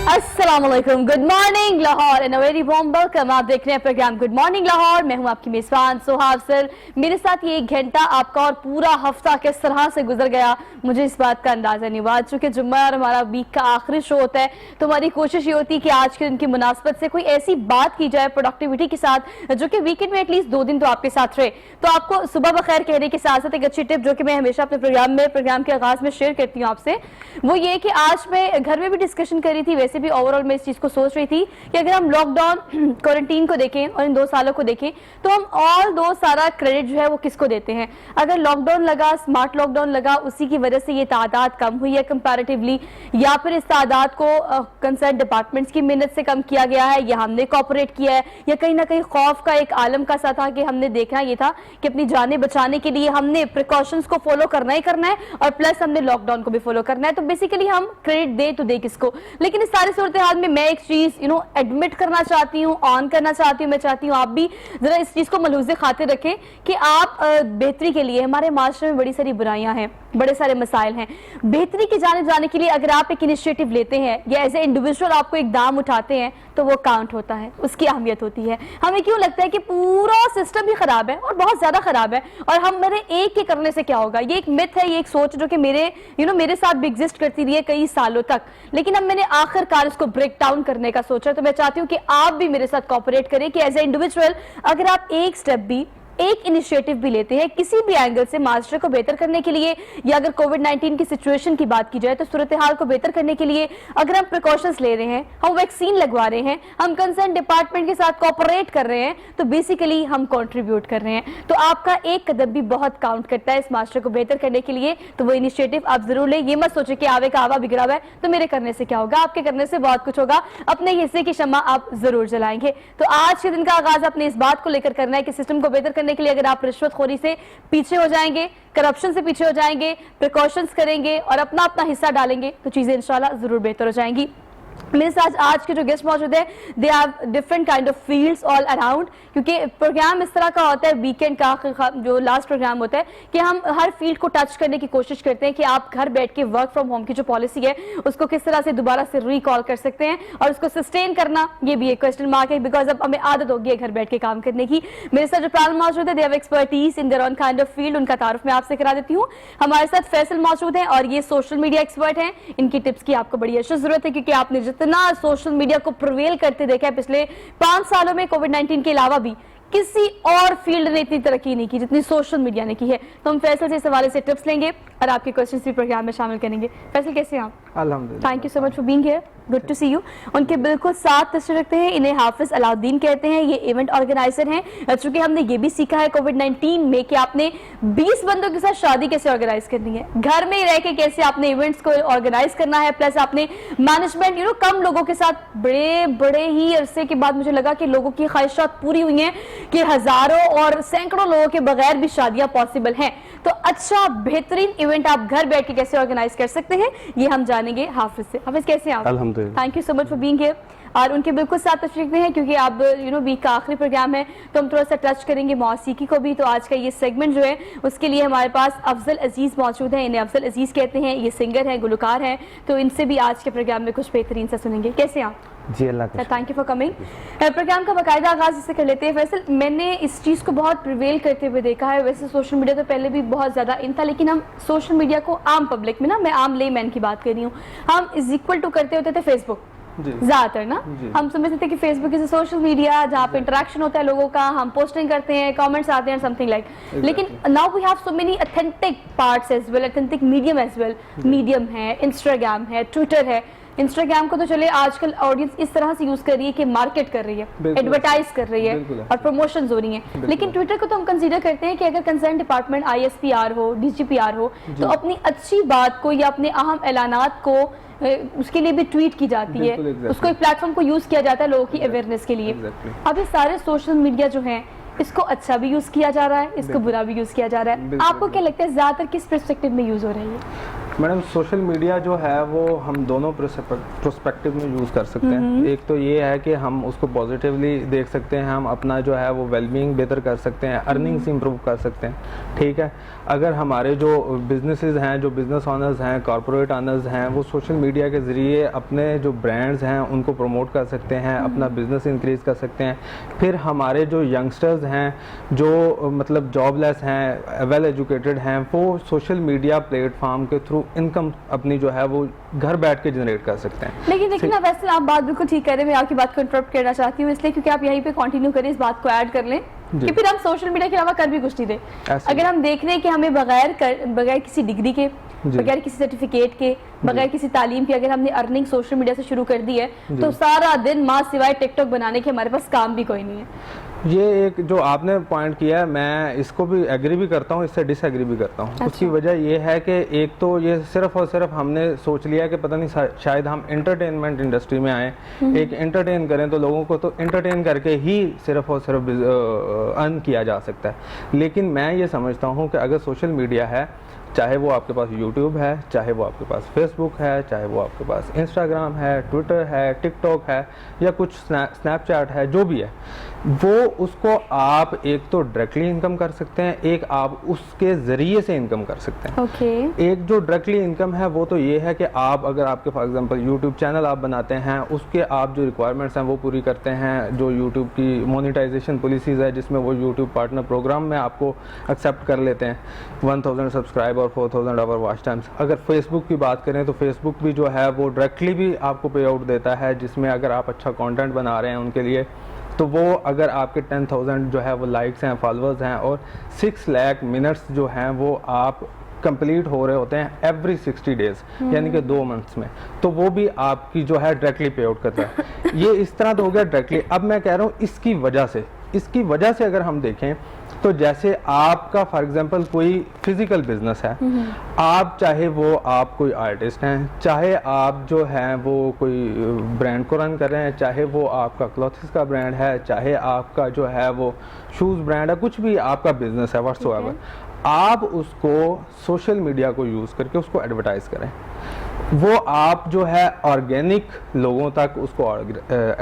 अस्सलामुअलैकुम, good morning Lahore and a very warm welcome. आप देख रहे हैं प्रोग्राम गुड मॉर्निंग लाहौर। मैं हूं आपकी मेजबान सोहा अफजल। मेरे साथ ये एक घंटा आपका और पूरा हफ्ता किस तरह से गुजर गया मुझे इस बात का अंदाजा नहीं हुआ। चूंकि जुम्मा और हमारा वीक का आखिरी शो होता है तो हमारी कोशिश ये होती है कि आज के दिन की मुनासबत से कोई ऐसी बात की जाए प्रोडक्टिविटी के साथ जो कि वीकेंड में एटलीस्ट 2 दिन तो आपके साथ रहे। तो आपको सुबह बखैर कहने के साथ साथ एक अच्छी टिप जो कि मैं हमेशा अपने प्रोग्राम के आगाज में शेयर करती हूँ आपसे, वो ये कि आज मैं घर में भी डिस्कशन करी थी, वैसे भी ओवरऑल मैं इस चीज को सोच रही थी कि अगर हम लॉकडाउन क्वारंटीन को देखें और इन 2 सालों को देखें तो हम ऑल 2 सारा क्रेडिट जो है वो किसको देते हैं। अगर लॉकडाउन लगा, स्मार्ट लॉकडाउन लगा, उसी की वजह से ये तादाद कम हुई है कंपैरेटिवली, या फिर इस तादाद को कंसर्न डिपार्टमेंट्स की मेहनत से कम किया गया है, या हमने कॉपरेट किया है, या कहीं ना कहीं खौफ का एक आलम का सा था कि हमने देखना ये था कि अपनी जानें बचाने के लिए हमने प्रिकॉशंस को फॉलो करना ही करना है और प्लस हमने लॉकडाउन को भी फॉलो करना है। तो बेसिकली हम क्रेडिट दे तो दे किसको। लेकिन इस सारी सूरत हाल में मैं एक चीज एडमिट करना चाहती हूँ, ऑन करना चाहती हूँ। मैं चाहती हूँ आप भी जरा इस चीज को मलहूज़े खातिर रखें कि आप बेहतरी के लिए, हमारे माशरे में बड़ी सारी बुराइयां हैं, बड़े सारे मसाइल हैं, बेहतरी की जानिब जाने के लिए अगर आप एक इनिशिएटिव लेते हैं या एज ए इंडिविजुअल आपको एक दाम उठाते हैं तो वो काउंट होता है, उसकी अहमियत होती है। हमें क्यों लगता है कि पूरा सिस्टम ही खराब है और बहुत ज्यादा खराब है और हम मेरे एक के करने से क्या होगा। ये एक मिथ है, ये एक सोच जो कि मेरे साथ भी एग्जिस्ट करती रही है कई सालों तक, लेकिन अब मैंने आखिरकार इसको ब्रेक डाउन करने का सोचा। तो मैं चाहती हूँ कि आप भी मेरे साथ कोऑपरेट करें कि एज ए इंडिविजुअल अगर आप एक स्टेप भी, एक इनिशिएटिव भी लेते हैं किसी भी एंगल से मास्टर को बेहतर करने के लिए, या अगर कोविड-19 की सिचुएशन की बात की जाए तो सूरत हाल को बेहतर करने के लिए अगर हम प्रिकॉशंस ले रहे हैं, हम वैक्सीन लगवा रहे हैं, हम कंसर्न डिपार्टमेंट के साथ कोऑपरेट कर रहे हैं, तो बेसिकली हम कंट्रीब्यूट कर रहे हैं। तो आपका एक कदम भी बहुत काउंट करता है इस मास्टर को बेहतर करने के लिए। तो वो इनिशिएटिव आप जरूर लें। ये मत सोचे कि आवे का आवा बिगड़ा हुआ है तो मेरे करने से क्या होगा। आपके करने से बहुत कुछ होगा, अपने हिस्से की शम्मा आप जरूर जलाएंगे। तो आज के दिन का आगाज अपने इस बात को लेकर करना है कि सिस्टम को बेहतर करने के लिए अगर आप रिश्वतखोरी से पीछे हो जाएंगे, करप्शन से पीछे हो जाएंगे, प्रिकॉशंस करेंगे और अपना अपना हिस्सा डालेंगे तो चीजें इंशाल्लाह जरूर बेहतर हो जाएंगी। मेरे साथ आज के जो गेस्ट मौजूद है, they have different kind of fields all around, क्योंकि प्रोग्राम इस तरह का होता है, वीकेंड का जो लास्ट प्रोग्राम होता है कि हम हर फील्ड को टच करने की कोशिश करते हैं कि आप घर बैठ के वर्क फ्रॉम होम की जो पॉलिसी है उसको किस तरह से दोबारा से रिकॉल कर सकते हैं और उसको सस्टेन करना, ये भी एक क्वेश्चन मार्क है, बिकॉज अब हमें आदत होगी है घर बैठ के काम करने की। मेरे साथ जो पैनल मौजूद है, they have expertise in their own kind of field, उनका तारुफ मैं आपसे करा देती हूँ। हमारे साथ फैसल मौजूद है और ये सोशल मीडिया एक्सपर्ट हैं। इनकी टिप्स की आपको बड़ी अच्छी जरूरत है क्योंकि आपने जितना सोशल मीडिया को प्रिवेल करते देखा है पिछले 5 सालों में, कोविड-19 के अलावा भी किसी और फील्ड ने इतनी तरक्की नहीं की जितनी सोशल मीडिया ने की है। तो हम फैसल से इस हवाले से टिप्स लेंगे और आपके क्वेश्चंस भी प्रोग्राम में शामिल करेंगे। फैसल कैसे हैं आप? अल्हम्दुलिल्लाह, thank you so much for being here, good to see you. उनके बिल्कुल साथ तशरीफ रखते हैं, इन्हें हाफिज अलाउद्दीन कहते हैं, ये इवेंट ऑर्गेनाइजर हैं। चूंकि हमने ये भी सीखा है कोविड-19 में कि आपने 20 बंदों के साथ शादी कैसे ऑर्गेनाइज करनी है, घर में रह के कैसे आपने इवेंट्स को ऑर्गेनाइज करना है, प्लस आपने मैनेजमेंट कम लोगों के साथ बड़े ही अरसे के बाद मुझे लगा कि लोगों की ख्वाहिशात पूरी हुई हैं कि हजारों और सैकड़ों लोगों के बगैर भी शादियां पॉसिबल हैं। तो अच्छा बेहतरीन इवेंट आप घर बैठ के कैसे ऑर्गेनाइज कर सकते हैं ये हम जानेंगे हाफिज से। हाफिज कैसे हैं आप? अल्हम्दुलिल्लाह, thank you so much for being here. और उनके बिल्कुल साथ तशरीफ में है क्योंकि अब वीक का आखिरी प्रोग्राम है तो हम थोड़ा सा टच करेंगे मौसीकी को भी। तो आज का ये सेगमेंट जो है उसके लिए हमारे पास अफजल अजीज मौजूद हैं, इन्हें अफजल अजीज कहते हैं, ये सिंगर हैं, गुलकार हैं। तो इनसे भी आज के प्रोग्राम में कुछ बेहतरीन सा सुनेंगे। कैसे हैं आप? जी अल्लाह का thank you for coming. Programme का बाकायदा आगाज इससे कर लेते हैं। फैसल, मैंने इस चीज़ को बहुत प्रिवेल करते हुए देखा है, वैसे सोशल मीडिया तो पहले भी बहुत ज़्यादा इन था, लेकिन हम सोशल मीडिया को आम पब्लिक में मैं आम ले मैन की बात कर रही हूँ, हम इज इक्वल टू करते होते थे फेसबुक ज्यादातर ना। हम समझते थे कि फेसबुक इज सोशल मीडिया जहाँ पे इंटरेक्शन होता है लोगों का, हम पोस्टिंग करते हैं, कमेंट्स आते हैं, समथिंग लाइक। लेकिन now we have so many authentic parts as well, authentic medium as well. Medium है, इंस्टाग्राम है, ट्विटर है। इंस्टाग्राम को तो चले आजकल ऑडियंस इस तरह से यूज कर रही है कि मार्केट कर रही है, एडवर्टाइज कर रही है और प्रमोशंस हो रही हैं। लेकिन ट्विटर को तो हम कंसीडर करते हैं कि अगर कंसर्न डिपार्टमेंट ISPR हो, DGPR हो तो अपनी अच्छी बात को या अपने अहम ऐलानात को उसके लिए भी ट्वीट की जाती है, उसको एक प्लेटफॉर्म को यूज किया जाता है लोगों की अवेयरनेस के लिए। अब ये सारे सोशल मीडिया जो है इसको अच्छा भी यूज किया जा रहा है, इसको बुरा भी यूज किया जा रहा है। आपको क्या लगता है ज्यादातर किस पर्सपेक्टिव में यूज हो रही है? मैडम सोशल मीडिया जो है वो हम दोनों प्रोस्पेक्टिव में यूज़ कर सकते हैं। एक तो ये है कि हम उसको पॉजिटिवली देख सकते हैं, हम अपना जो है वो वेलबींग बेहतर कर सकते हैं, अर्निंग्स इंप्रूव कर सकते हैं, ठीक है। अगर हमारे जो बिजनेसेस हैं, जो बिजनेस ऑनर्स हैं, कॉरपोरेट ऑनर्स हैं, वो सोशल मीडिया के ज़रिए अपने जो ब्रांड्स हैं उनको प्रमोट कर सकते हैं, अपना बिजनेस इंक्रीज़ कर सकते हैं। फिर हमारे जो यंगस्टर्स हैं, जो मतलब जॉबलेस हैं, वेल एजुकेटेड हैं, वो सोशल मीडिया प्लेटफॉर्म के थ्रू इनकम अपनी जो है वो घर बैठ के जनरेट कर सकते हैं। लेकिन देखिए ना, वैसे आप बात बिल्कुल ठीक कह रहे हैं, मैं आपकी बात को इंटरप्ट करना चाहती हूँ इसलिए क्योंकि आप यहीं पे कंटिन्यू करें, इस बात को ऐड कर लें कि फिर हम सोशल मीडिया के अलावा कर भी कुछ नहीं दे। अगर हम देख रहे हैं कि हमें बगैर किसी डिग्री के, बगैर किसी सर्टिफिकेट के, बगैर किसी तालीम के अगर हमने अर्निंग सोशल मीडिया से शुरू कर दी है तो सारा दिन माँ सिवाय टिकटॉक बनाने के हमारे पास काम भी कोई नहीं है। ये एक जो आपने पॉइंट किया है, मैं इसको भी एग्री भी करता हूँ, इससे डिसएग्री भी करता हूँ। उसकी वजह ये है कि एक तो ये सिर्फ और सिर्फ हमने सोच लिया कि पता नहीं शायद हम एंटरटेनमेंट इंडस्ट्री में आए, एक एंटरटेन करें तो लोगों को तो एंटरटेन करके ही सिर्फ और सिर्फ अर्न किया जा सकता है। लेकिन मैं ये समझता हूँ कि अगर सोशल मीडिया है, चाहे वो आपके पास YouTube है, चाहे वो आपके पास Facebook है, चाहे वो आपके पास Instagram है, ट्विटर है, टिकटॉक है या कुछ स्नैपचैट है, जो भी है, वो उसको आप एक तो डायरेक्टली इनकम कर सकते हैं, एक आप उसके ज़रिए से इनकम कर सकते हैं। एक जो डायरेक्टली इनकम है वो तो ये है कि आप अगर आपके फॉर एग्जांपल YouTube चैनल आप बनाते हैं, उसके आप जो रिक्वायरमेंट्स हैं वो पूरी करते हैं, जो YouTube की मोनेटाइजेशन पॉलिसीज़ है जिसमें वो YouTube पार्टनर प्रोग्राम में आपको एक्सेप्ट कर लेते हैं, 1000 सब्सक्राइबर और 4000 आवर वॉच टाइम्स। अगर फेसबुक की बात करें तो फेसबुक भी जो है वो डायरेक्टली भी आपको पे आउट देता है, जिसमें अगर आप अच्छा कंटेंट बना रहे हैं उनके लिए तो वो अगर आपके 10,000 जो है वो लाइक्स हैं, फॉलोअर्स हैं और 6 लाख मिनट्स जो हैं वो आप कंप्लीट हो रहे होते हैं एवरी 60 डेज, यानी कि 2 मंथ्स में, तो वो भी आपकी जो है डायरेक्टली पे आउट करता है। ये इस तरह तो हो गया डायरेक्टली। अब मैं कह रहा हूँ इसकी वजह से अगर हम देखें तो जैसे आपका फॉर एग्जांपल कोई फिजिकल बिजनेस है, आप चाहे वो आप कोई आर्टिस्ट हैं, चाहे आप जो हैं वो कोई ब्रांड को रन कर रहे हैं, चाहे वो आपका क्लॉथ्स का ब्रांड है, चाहे आपका जो है वो शूज़ ब्रांड है, कुछ भी आपका बिजनेस है व्हाटसोएवर, आप उसको सोशल मीडिया को यूज़ करके उसको एडवर्टाइज करें। वो आप जो है ऑर्गेनिक लोगों तक उसको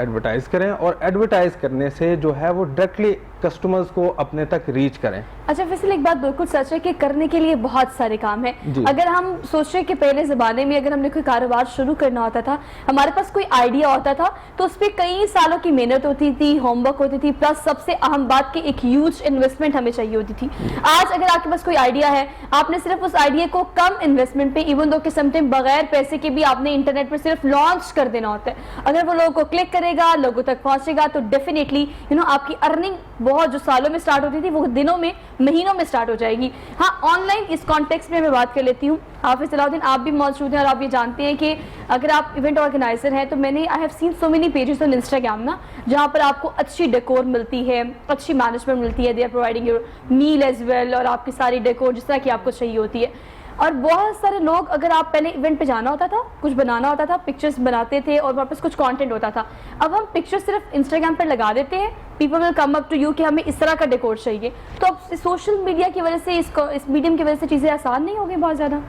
एडवर्टाइज करें और एडवर्टाइज करने से जो है वो डायरेक्टली कस्टमर्स को अपने तक रीच करें। अच्छा, वैसे एक बात बिल्कुल सच है कि करने के लिए बहुत सारे काम है। अगर हम सोचें कि पहले ज़माने में अगर हमने कोई कारोबार शुरू करना होता था, हमारे पास कोई आइडिया होता था तो उस पर कई सालों की मेहनत होती थी, होमवर्क होती थी, प्लस सबसे अहम बात की एक ह्यूज इन्वेस्टमेंट हमें चाहिए होती थी। आज अगर आपके पास कोई आइडिया है, आपने सिर्फ उस आइडिया को कम इन्वेस्टमेंट पे, इवन दो कि समटाइम बगैर पैसे के भी आपने इंटरनेट पर सिर्फ लॉन्च कर देना होता है। अगर वो लोगों को क्लिक करेगा, लोगों तक पहुंचेगा तो डेफिनेटली आपकी अर्निंग बहुत जो सालों में स्टार्ट होती थी वो दिनों में, महीनों में स्टार्ट हो जाएगी। हाँ, ऑनलाइन इस कॉन्टेक्स्ट में मैं बात कर लेती हूँ। हाफिज सलाउद्दीन, आप भी मौजूद हैं और आप ये जानते हैं कि अगर आप इवेंट ऑर्गेनाइजर हैं तो मैंने I have seen so many pages on Instagram ना, जहाँ पर आपको अच्छी डेकोर मिलती है, अच्छी मैनेजमेंट मिलती है, they are providing your meal as well, और आपकी सारी डेकोर जिस तरह की आपको चाहिए होती है। और बहुत सारे लोग, अगर आप पहले इवेंट पे जाना होता था, कुछ बनाना होता था, पिक्चर्स बनाते थे और वापस कुछ कंटेंट होता था। अब हम पिक्चर्स सिर्फ इंस्टाग्राम पर लगा देते हैं, people will come up to you कि हमें इस तरह का डेकोर चाहिए। तो अब सोशल मीडिया की वजह से, इस मीडियम की वजह से चीज़ें आसान नहीं हो गई बहुत ज़्यादा?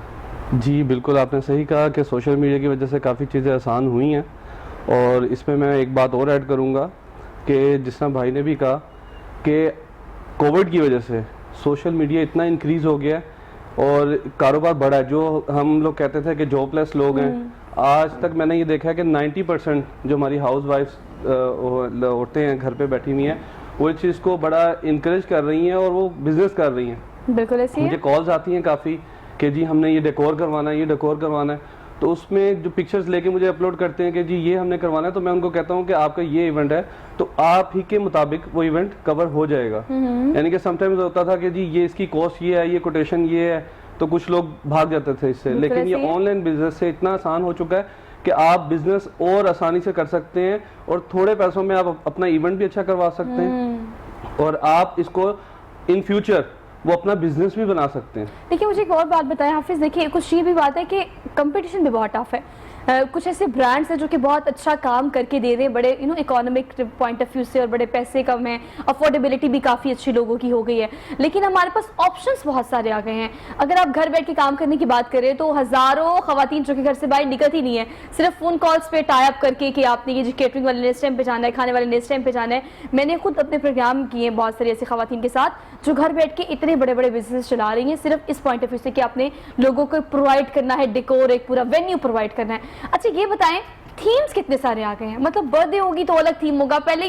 जी बिल्कुल, आपने सही कहा कि सोशल मीडिया की वजह से काफ़ी चीज़ें आसान हुई हैं। और इसमें मैं एक बात और ऐड करूँगा कि जिस तरह भाई ने भी कहा कि कोविड की वजह से सोशल मीडिया इतना इंक्रीज़ हो गया और कारोबार बढ़ा है। जो हम लोग कहते थे कि जॉबलेस लोग हैं, आज तक मैंने ये देखा है कि 90% जो हमारी हाउस वाइफ्स औरतें हैं घर पे बैठी हुई हैं, वो इस चीज़ को बड़ा इनकरेज कर रही हैं और वो बिजनेस कर रही हैं। बिल्कुल ऐसे मुझे कॉल्स आती हैं काफ़ी कि जी हमने ये डेकोर करवाना है, ये डेकोर करवाना है, तो उसमें जो पिक्चर्स लेके मुझे अपलोड करते हैं कि जी ये हमने करवाना है, तो मैं उनको कहता हूँ कि आपका ये इवेंट है तो आप ही के मुताबिक वो इवेंट कवर हो जाएगा। यानी कि समटाइम्स होता था कि जी ये इसकी कॉस्ट ये है, ये कोटेशन ये है, तो कुछ लोग भाग जाते थे इससे। लेकिन ये ऑनलाइन बिजनेस से इतना आसान हो चुका है कि आप बिजनेस और आसानी से कर सकते हैं और थोड़े पैसों में आप अपना इवेंट भी अच्छा करवा सकते हैं और आप इसको इन फ्यूचर वो अपना बिजनेस भी बना सकते हैं। देखिए, मुझे एक और बात बताएं हाफिज, देखिए कुछ ये भी बात है कि कंपटीशन भी बहुत टफ है। कुछ ऐसे ब्रांड्स हैं जो कि बहुत अच्छा काम करके दे रहे हैं, बड़े इकोनॉमिक पॉइंट ऑफ व्यू से, और बड़े पैसे कम हैं, अफोर्डेबिलिटी भी काफ़ी अच्छी लोगों की हो गई है, लेकिन हमारे पास ऑप्शंस बहुत सारे आ गए हैं। अगर आप घर बैठ के काम करने की बात करें तो हज़ारों खवातीन जो कि घर से बाहर निकलती नहीं है, सिर्फ फ़ोन कॉल्स पे टाई अप करके कि आपने ये केटरिंग वाले ने इस टाइम पे जाना है, खाने वाले ने इस टाइम पे जाना है। मैंने खुद अपने प्रोग्राम किए बहुत सारी ऐसी खवातीन के साथ जो घर बैठ के इतने बड़े बड़े बिजनेस चला रही हैं, सिर्फ इस पॉइंट ऑफ व्यू से कि आपने लोगों को प्रोवाइड करना है डेकोर, एक पूरा वेन्यू प्रोवाइड करना है। अच्छा ये बताएं, थीम्स कितने सारे आ गए हैं, मतलब बर्थडे होगी तो अलग थीम होगा। पहले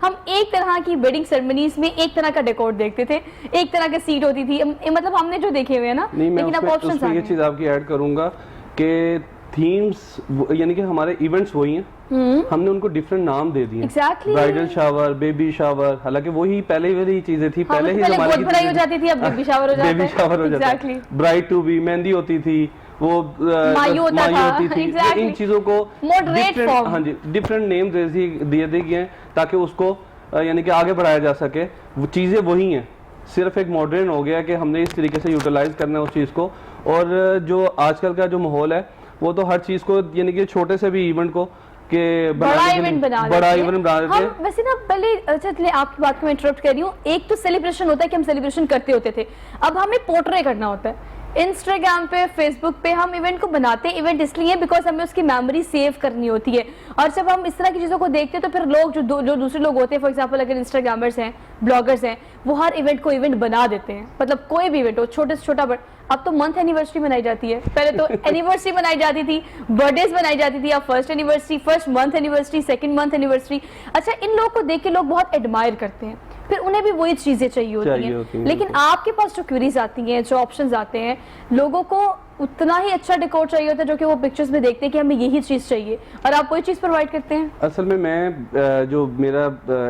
हम एक तरह की वेडिंग सेरेमनीज में एक तरह का डेकोर देखते थे, एक तरह की सीट होती थी, मतलब हमने जो देखे हुए हैं ना, लेकिन अब ऑप्शंस आ गए। ये चीज आपकी ऐड करूंगा कि थीम्स यानी कि हमारे इवेंट्स वही हैं, हमने उनको डिफरेंट नाम दे दिए। Exactly. Bridal shower, baby shower, हालांकि वही पहले वाली चीजें थी। हाँ, पहले ही पहले जमाने गोद भराई हो जाती थी, अब बेबी शावर हो जाता है। बेबी शावर हो जाता Exactly. है, ब्राइड टू बी, मेहंदी होती थी, वो माई होता था। होती थी। Exactly. इन चीजों को Moderate form. हाँ जी, डिफरेंट नेम्स दिए गए हैं ताकि उसको यानी कि आगे बढ़ाया जा सके। वो चीजें वही हैं, सिर्फ एक मॉडर्न हो गया कि हमने इस तरीके से यूटिलाइज करना है उस चीज को। और जो आजकल का जो माहौल है वो तो हर चीज को यानी कि छोटे से भी इवेंट को के बड़ा इवेंट बना बड़ा इवेंट बना देते हैं। हम वैसे ना पहले, अच्छा चलिए आपकी बात को मैं इंटरप्ट कर रही हूँ, एक तो सेलिब्रेशन होता है कि हम सेलिब्रेशन करते होते थे, अब हमें पोर्ट्रे करना होता है। इंस्टाग्राम पे, फेसबुक पे हम इवेंट को बनाते हैं, इवेंट इसलिए बिकॉज हमें उसकी मेमोरी सेव करनी होती है। और जब हम इस तरह की चीज़ों को देखते हैं तो फिर लोग जो दूसरे लोग होते हैं, फॉर एग्जांपल अगर इंस्टाग्रामर्स हैं, ब्लॉगर्स हैं, वो हर इवेंट को इवेंट बना देते हैं, मतलब कोई भी इवेंट हो, छोटे से छोटा। अब तो मंथ एनिवर्सरी मनाई जाती है, पहले तो एनिवर्सरी मनाई जाती थी, बर्थडेज मनाई जाती थी, अब first anniversary, first month anniversary, second month anniversary. अच्छा, इन लोगों को देख के लोग बहुत एडमायर करते हैं, फिर उन्हें भी वही चीजें चाहिए होती हैं। लेकिन आपके पास जो क्वेरीज आती हैं, जो ऑप्शंस आते हैं, लोगों को उतना ही अच्छा डेकोर चाहिए होता है जो कि वो पिक्चर्स में देखते हैं कि हमें यही चीज चाहिए, और आप वही चीज प्रोवाइड करते हैं। असल में मैं जो मेरा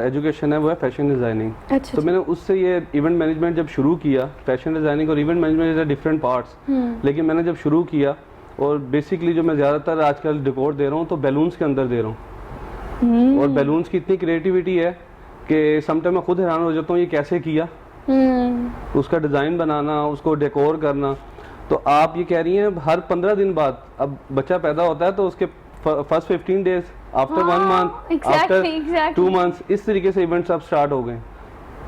एजुकेशन है वो है फैशन डिजाइनिंग। अच्छा, तो मैंने उससे ये इवेंट मैनेजमेंट जब शुरू किया, फैशन डिजाइनिंग और event management is different parts, लेकिन मैंने जब शुरू किया और बेसिकली जो मैं ज्यादातर आजकल डेकोर दे रहा हूँ तो बैलून्स के अंदर दे रहा हूँ। और बैलून्स की इतनी क्रिएटिविटी है कि समटाइम मैं खुद हैरान हो जाता हूँ ये कैसे किया, उसका डिजाइन बनाना, उसको डेकोर करना। तो आप ये कह रही हैं हर 15 दिन बाद अब बच्चा पैदा होता है तो उसके first 15 days, after 1 month, after 2 months, इस तरीके से इवेंट्स अब स्टार्ट हो गए।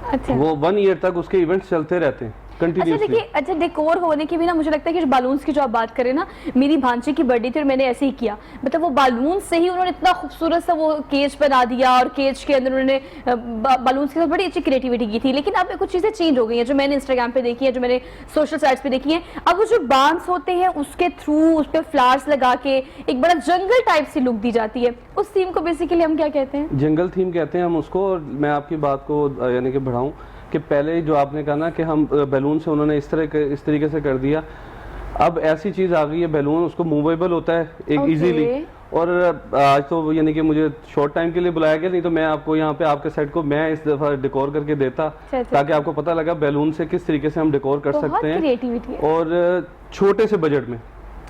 अच्छा, वो 1 ईयर तक उसके इवेंट्स चलते रहते हैं कंटिन्यूअसली। देखिए, अच्छा डेकोर होने की भी ना मुझे लगता है कि जो बालून्स की जो आप बात करें ना, मेरी भांजी की बर्थडे थी और मैंने ऐसे ही किया, मतलब वो बालून से ही उन्होंने इतना खूबसूरत सा वो केज बना दिया, और केज के अंदर उन्होंने बालून्स के साथ बड़ी अच्छी क्रिएटिविटी की थी। लेकिन अब कुछ चीजें चेंज हो गई हैं जो मैंने इंस्टाग्राम पे देखी है, जो मैंने सोशल साइट्स पे देखी है। अब वो जो बांस होते हैं उसके थ्रू उस पर फ्लावर्स लगा के एक बड़ा जंगल टाइप सी लुक दी जाती है, उस थीम को बेसिकली हम क्या कहते हैं? जंगल थीम कहते हैं हम उसको। और मैं आपकी बात को यानी कि बढ़ाऊं कि पहले जो आपने कहा ना कि हम बैलून से उन्होंने इस तरीके से कर दिया, अब ऐसी चीज आ गई है बैलून उसको मूवेबल होता है एक इजीली। और आज तो यानी कि मुझे शॉर्ट टाइम के लिए बुलाया गया, नहीं तो मैं आपको यहाँ पे आपके सेट को मैं इस दफा डेकोर करके देता ताकि आपको पता लगा बैलून से किस तरीके से हम डेकोर कर सकते हैं। और छोटे से बजट में,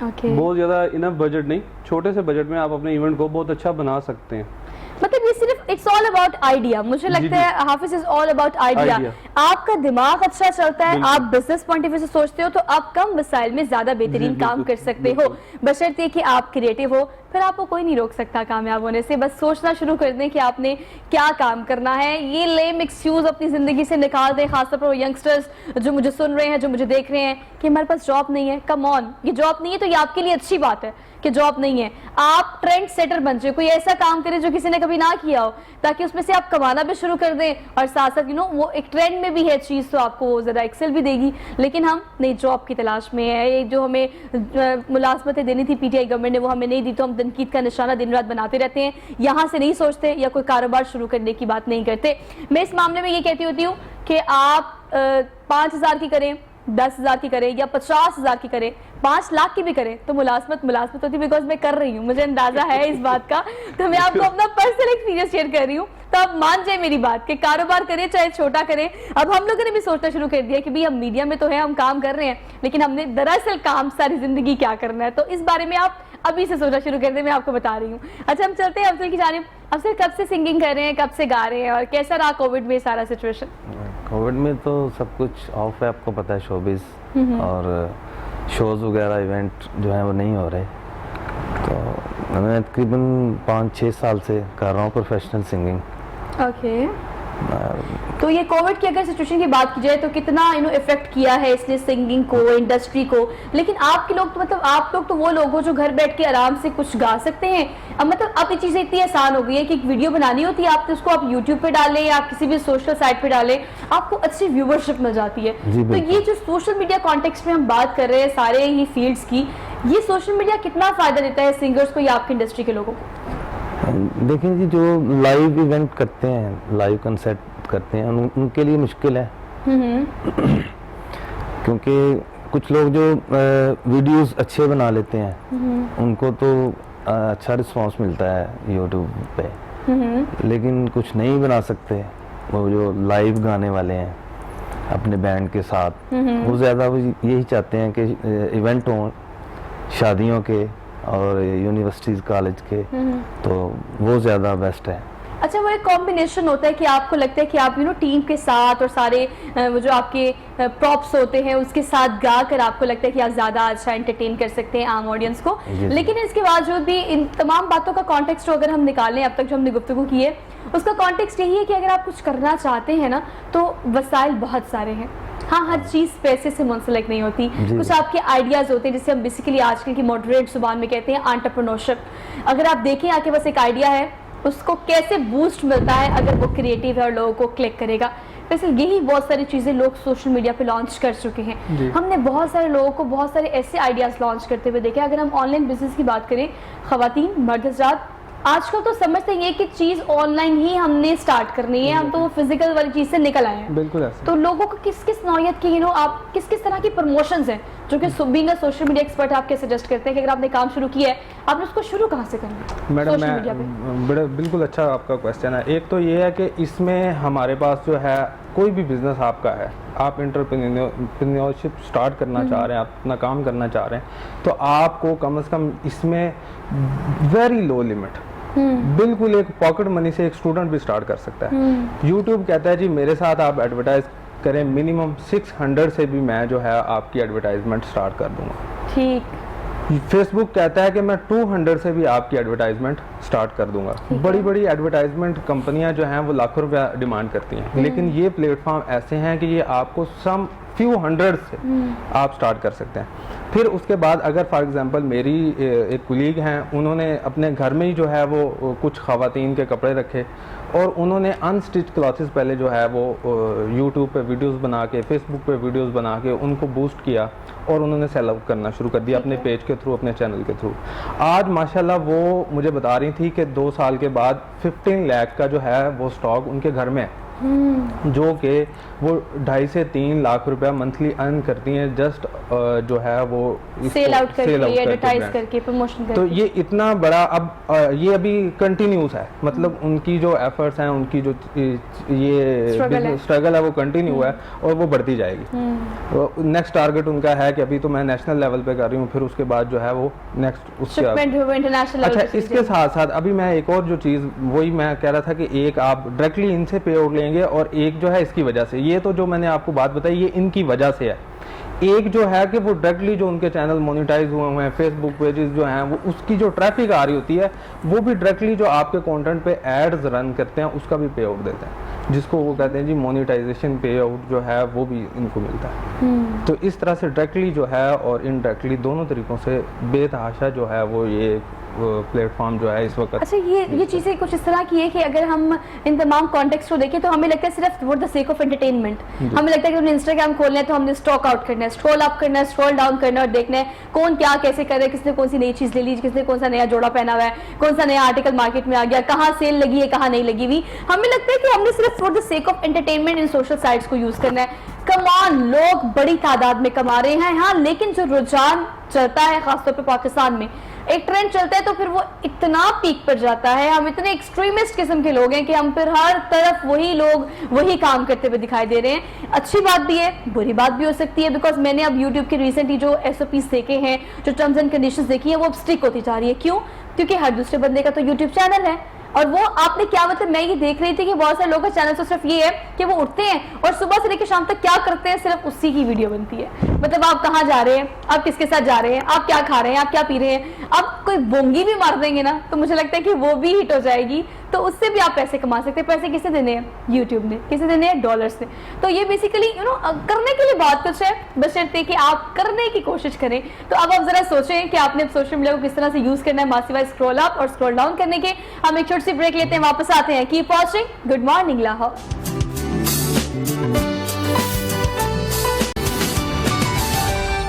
बहुत ज्यादा इनफ बजट नहीं, छोटे से बजट में आप अपने इवेंट को बहुत अच्छा बना सकते हैं। मतलब ये सिर्फ इट्स ऑल अबाउट आइडिया, मुझे लगता है हाफिज इज ऑल अबाउट आइडिया। आपका दिमाग अच्छा चलता है, आप बिजनेस पॉइंट ऑफ व्यू से सोचते हो तो आप कम वसाइल में ज्यादा बेहतरीन काम कर सकते हो, बशर्ते कि आप क्रिएटिव हो, फिर आपको कोई नहीं रोक सकता कामयाब होने से। बस सोचना शुरू कर दें कि आपने क्या काम करना है। ये लेम एक्सक्यूज अपनी जिंदगी से निकाल दें, खासतौर पर वो यंगस्टर्स जो मुझे सुन रहे हैं, जो मुझे देख रहे हैं कि हमारे पास जॉब नहीं है। कम ऑन, ये जॉब नहीं है तो ये आपके लिए अच्छी बात है कि जॉब नहीं है। आप ट्रेंड सेटर बन जाए, कोई ऐसा काम करें जो किसी ने कभी ना किया हो, ताकि उसमें से आप कमाना भी शुरू कर दें और साथ साथ वो एक ट्रेंड में भी है चीज़, तो आपको वो ज़रा एक्सेल भी देगी। लेकिन हम नई जॉब की तलाश में है, एक जो हमें मुलाजमतें देनी थी पीटीआई गवर्नमेंट ने वो हमें नहीं दी, तो हम तनकीद का निशाना दिन रात बनाते रहते हैं, यहाँ से नहीं सोचते या कोई कारोबार शुरू करने की बात नहीं करते। मैं इस मामले में ये कहती होती हूँ कि आप 5,000 की करें, 10,000 की करें या 50,000 की करें, 5 लाख की भी करें तो मुलाजमत होती, बिकॉज मैं कर रही हूँ, मुझे अंदाजा है इस बात का, तो मैं आपको अपना पर्सनल एक्सपीरियंस शेयर कर रही हूँ। तो आप मान जाए मेरी बात कि कारोबार करें चाहे छोटा करें। अब हम लोगों ने भी सोचना शुरू कर दिया कि भाई हम मीडिया में तो है, हम काम कर रहे हैं, लेकिन हमने दरअसल काम सारी जिंदगी क्या करना है, तो इस बारे में आप अभी से सोचना शुरू कर दे, मैं आपको बता रही हूँ। अच्छा, हम चलते हैं अफजल की जानिब। अफजल कब से सिंगिंग कर रहे हैं, कब से गा रहे हैं, और कैसा रहा कोविड में सारा सिचुएशन? कोविड में तो सब कुछ ऑफ है, आपको पता है, शोबिज और शोज वगैरह इवेंट जो है वो नहीं हो रहे, तो मैं तकरीबन 5-6 साल से कर रहा हूँ प्रोफेशनल सिंगिंग। ओके तो ये कोविड की अगर सिचुएशन की बात की जाए तो कितना इफेक्ट किया है इसने सिंगिंग को, इंडस्ट्री को, लेकिन आपके लोग तो मतलब आप लोग तो वो लोग हो जो घर बैठ के आराम से कुछ गा सकते हैं। अब मतलब अब ये चीजें इतनी आसान हो गई है कि एक वीडियो बनानी होती है, आप उसको आप यूट्यूब पे डालें या किसी भी सोशल साइट पे डालें, आपको अच्छी व्यूवरशिप मिल जाती है। तो ये जो सोशल मीडिया कॉन्टेक्स्ट में हम बात कर रहे हैं सारे ही फील्ड्स की, ये सोशल मीडिया कितना फायदा देता है सिंगर्स को या आपकी इंडस्ट्री के लोगों को? देखिए जी, जो लाइव इवेंट करते हैं, लाइव कंसर्ट करते हैं, उनके लिए मुश्किल है क्योंकि कुछ लोग जो वीडियोस अच्छे बना लेते हैं उनको तो अच्छा रिस्पांस मिलता है यूट्यूब पे, लेकिन कुछ नहीं बना सकते वो जो लाइव गाने वाले हैं अपने बैंड के साथ, वो ज़्यादा वो यही चाहते हैं कि इवेंट हों शादियों के और यूनिवर्सिटीज़ कॉलेज के, तो वो ज़्यादा बेस्ट है। अच्छा, वो एक कॉम्बिनेशन होता है कि आपको लगता है कि आप टीम के साथ और सारे वो जो आपके प्रॉप्स होते हैं उसके साथ गा कर आपको लगता है कि आप ज़्यादा अच्छा एंटरटेन कर सकते हैं आम ऑडियंस को, लेकिन इसके बावजूद भी इन तमाम बातों का कॉन्टेक्स्ट अगर हम निकालें अब तक जो हमने गुफ्तगू की है उसका कॉन्टेक्स्ट यही है कि अगर आप कुछ करना चाहते हैं ना तो वसाइल बहुत सारे हैं। हाँ, हर चीज़ पैसे से मुंसलिक नहीं होती, कुछ आपके आइडियाज़ होते हैं जिसे हम बेसिकली आजकल की मॉडरेट जुबान में कहते हैं एंटरप्रेन्योरशिप। अगर आप देखें आपके पास एक आइडिया है, उसको कैसे बूस्ट मिलता है अगर वो क्रिएटिव है और लोगों को क्लिक करेगा। वैसे यही बहुत सारी चीज़ें लोग सोशल मीडिया पे लॉन्च कर चुके हैं। हमने बहुत सारे लोगों को बहुत सारे ऐसे आइडियाज़ लॉन्च करते हुए देखे। अगर हम ऑनलाइन बिजनेस की बात करें, ख़वातीन मर्द हज़रात आजकल तो समझते हैं कि चीज़ ऑनलाइन ही हमने स्टार्ट करनी है, हम तो वो फिजिकल वाली चीज़ से निकल आए हैं। बिल्कुल ऐसे। तो लोगों को किस किस नौयत की आप किस किस तरह की प्रमोशंस हैं जो कि being a social media expert आप क्या सजेस्ट करते हैं कि अगर आपने काम शुरू किया है आपने उसको शुरू कहाँ से करना है? मैडम, सोशल मीडिया पे। बड़ा बिल्कुल अच्छा आपका क्वेश्चन है। एक तो ये है कि इसमें हमारे पास जो है कोई भी बिजनेस आपका है, आप एंटरप्रेन्योरशिप स्टार्ट करना चाह रहे हैं, आप अपना काम करना चाह रहे हैं, तो आपको कम से कम इसमें वेरी लो लिमिट, बिल्कुल एक पॉकेट मनी से एक स्टूडेंट भी स्टार्ट कर सकता है। यूट्यूब कहता है जी मेरे साथ आप एडवर्टाइज करें, मिनिमम 600 से भी मैं जो है आपकी एडवर्टाइजमेंट स्टार्ट कर दूंगा। ठीक। फेसबुक कहता है कि मैं 200 से भी आपकी एडवर्टाइजमेंट स्टार्ट कर दूंगा। बड़ी बड़ी एडवर्टाइजमेंट कंपनियां जो हैं वो लाखों रुपया डिमांड करती हैं, लेकिन ये प्लेटफॉर्म ऐसे हैं कि ये आपको सम फ्यू हंड्रेड से आप स्टार्ट कर सकते हैं। फिर उसके बाद अगर फॉर एग्जांपल मेरी एक कुलीग हैं, उन्होंने अपने घर में ही जो है वो कुछ ख़वातीन के कपड़े रखे और उन्होंने अनस्टिच क्लॉथेस पहले जो है वो यूट्यूब पे वीडियोस बना के, फेसबुक पे वीडियोस बना के उनको बूस्ट किया और उन्होंने सेल आउट करना शुरू कर दिया अपने पेज के थ्रू, अपने चैनल के थ्रू। आज माशाल्लाह वो मुझे बता रही थी कि 2 साल के बाद 15 लाख का जो है वो स्टॉक उनके घर में है, जो कि वो 2.5 से 3 लाख रुपया मंथली अर्न करती हैं जस्ट जो है वो सेल आउट करके, एडवर्टाइज करके, प्रमोशन करके। तो ये इतना बड़ा अब ये अभी कंटिन्यूस है, मतलब उनकी जो एफर्ट्स हैं, उनकी जो ये स्ट्रगल है वो कंटिन्यू है और वो बढ़ती जाएगी। नेक्स्ट टारगेट उनका है कि अभी तो मैं नेशनल लेवल पे कर रही हूँ, फिर उसके बाद जो है वो नेक्स्ट उसके इंटरनेशनल। अच्छा, इसके साथ साथ अभी मैं एक और जो चीज़ वही मैं कह रहा था कि एक आप डायरेक्टली इनसे पे आउट लेंगे और एक जो है इसकी वजह से, ये तो जो मैंने आपको बात बताई ये इनकी वजह से है। एक जो है कि वो डायरेक्टली जो उनके चैनल मोनेटाइज हुए हैं, फेसबुक पेजेस जो हैं वो उसकी जो ट्रैफिक आ रही होती है वो भी डायरेक्टली जो आपके कंटेंट पे एड्स रन करते हैं उसका भी पे आउट देते हैं, जिसको वो कहते हैं जी मोनेटाइजेशन पे आउट जो है वो भी इनको मिलता है। तो इस तरह से डायरेक्टली जो है और इनडायरेक्टली दोनों तरीकों से बेतहाशा जो है वो ये प्लेटफॉर्म जो है इस वक्त। अच्छा, ये चीज़ें कुछ इस तरह की है कि अगर हम इन तमाम कॉन्टेक्स्ट को देखें तो हमें लगता है सिर्फ for the sake of entertainment, हमें लगता है कि हमने इंस्टाग्राम खोलना है तो हमने स्टॉक आउट करना है, स्क्रॉल अप करना है, स्क्रॉल डाउन करना है और देखना है कौन क्या कैसे कर रहा है, किसने कौन सी नई चीज़ ले ली, किसने कौन सा नया जोड़ा पहना हुआ है, कौन सा नया आर्टिकल मार्केट में आ गया, कहाँ सेल लगी है, कहाँ नहीं लगी हुई। हमें लगता है कि हमने सिर्फ for the sake of entertainment in social sites को यूज़ करना है। कमान लोग बड़ी तादाद में कमा रहे हैं, हाँ, लेकिन जो रुझान चलता है खासतौर पर पाकिस्तान में एक ट्रेंड चलता है तो फिर वो इतना पीक पर जाता है, हम इतने एक्सट्रीमिस्ट किस्म के लोग हैं कि हम फिर हर तरफ वही लोग वही काम करते हुए दिखाई दे रहे हैं। अच्छी बात भी है, बुरी बात भी हो सकती है, बिकॉज मैंने अब यूट्यूब के रिसेंटली जो SOPs देखे हैं, जो टर्म्स एंड कंडीशंस देखी है, वो अब स्ट्रिक होती जा रही है। क्यों? क्योंकि हर दूसरे बंदे का तो यूट्यूब चैनल है, और वो आपने क्या, मतलब मैं ये देख रही थी कि बहुत सारे लोगों का चैनल तो सिर्फ ये है कि वो उठते हैं और सुबह से लेकर शाम तक क्या करते हैं, सिर्फ उसी की वीडियो बनती है। मतलब आप कहाँ जा रहे हैं, आप किसके साथ जा रहे हैं, आप क्या खा रहे हैं, आप क्या पी रहे हैं, आप कोई बोंगी भी मार देंगे ना तो मुझे लगता है कि वो भी हिट हो जाएगी, तो उससे भी आप पैसे कमा सकते हैं। पैसे किसे देने हैं, यूट्यूब ने, किसे देने हैं, डॉलर से। तो ये बेसिकली करने के लिए बहुत कुछ है, बस शर्त है कि आप करने की कोशिश करें। तो अब आप जरा सोचें कि आपने सोशल मीडिया को किस तरह से यूज करना है, मासिवाय स्क्रॉल अप और स्क्रॉल डाउन करने के। हम एक छोटी सी ब्रेक लेते हैं, वापस आते हैं। Keep watching good morning Lahore.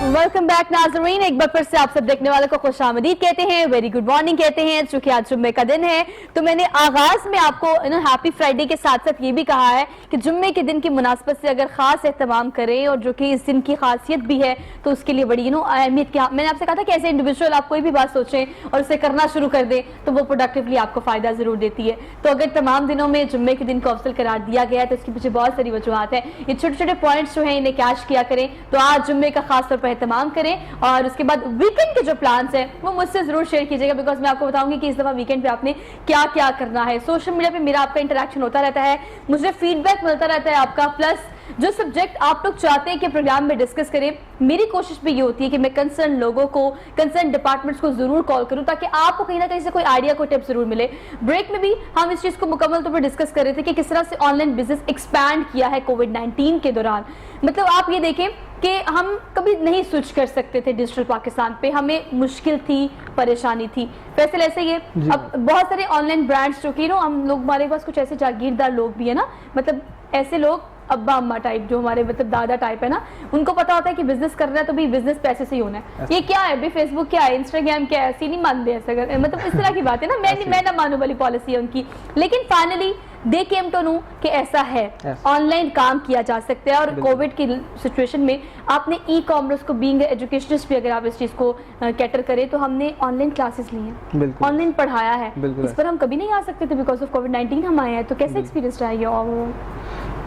Welcome back नाज़रीन, एक बार फिर से आप सब देखने वालों को खुशामदीद कहते हैं, वेरी गुड मॉर्निंग कहते हैं। चूंकि आज जुम्मे का दिन है तो मैंने आगाज में आपको हैप्पी फ्राइडे के साथ साथ ये भी कहा है कि जुम्मे के दिन की मुनासबत से अगर खास एहतमाम करें और जो कि इस दिन की खासियत भी है तो उसके लिए बड़ी अहमियत क्या। मैंने आपसे कहा था कि ऐसे इंडिविजुअल आप कोई भी बात सोचें और उसे करना शुरू कर दें तो वो प्रोडक्टिवली आपको फायदा जरूर देती है। तो अगर तमाम दिनों में जुम्मे के दिन को अफजल करार दिया गया है तो इसके पीछे बहुत सारी वजूहत है। ये छोटे छोटे पॉइंट्स जो है इन्हें कैच किया करें। तो आज जुम्मे का खास तौर पर एहतमाम करें और उसके बाद वीकेंड के जो प्लान्स हैं वो मुझसे जरूर शेयर कीजिएगा, बिकॉज मैं आपको बताऊंगी कि इस दफा वीकेंड पे आपने क्या क्या करना है। सोशल मीडिया पे मेरा आपका इंटरेक्शन होता रहता है, मुझे फीडबैक मिलता रहता है आपका, प्लस जो सब्जेक्ट आप लोग चाहते हैं कि प्रोग्राम में डिस्कस करें, मेरी कोशिश भी ये होती है कि मैं कंसर्न लोगों को, कंसर्न डिपार्टमेंट्स को जरूर कॉल करूं ताकि आपको कहीं ना कहीं से कोई आइडिया, कोई टिप जरूर मिले। ब्रेक में भी हम इस चीज को मुकम्मल तौर पर डिस्कस कर रहे थे कि किस तरह से ऑनलाइन बिजनेस एक्सपैंड किया है कोविड-19 के दौरान। मतलब आप ये देखें कि हम कभी नहीं स्विच कर सकते थे डिजिटल पाकिस्तान पे, हमें मुश्किल थी, परेशानी थी। फैसल ऐसे ही है, अब बहुत सारे ऑनलाइन ब्रांड्स जो कि हम लोग, हमारे पास कुछ ऐसे जागीरदार लोग भी है ना, मतलब ऐसे लोग अब्बा अम्मा टाइप, जो हमारे मतलब दादा टाइप है ना, उनको पता होता है कि बिजनेस करना है तो भी बिजनेस पैसे से ही होना है। ये क्या है भाई, फेसबुक क्या है, इंस्टाग्राम क्या है, ऐसी नहीं मानते ऐसा, मतलब इस तरह की बात है ना, मैं ना मानू वाली पॉलिसी है उनकी। लेकिन finally they came to know कि ऐसा है, ऑनलाइन काम किया जा सकता है। और कोविड की सिचुएशन में आपने ई कॉमर्स को बीइंग एजुकेशनिस्ट भी अगर आप इस चीज को कैटर करें तो हमने ऑनलाइन क्लासेस ली हैं, ऑनलाइन पढ़ाया है, इस पर हम कभी नहीं आ सकते थे बिकॉज ऑफ कोविड-19 हम आए हैं। तो कैसा एक्सपीरियंस रहा है ओवरऑल?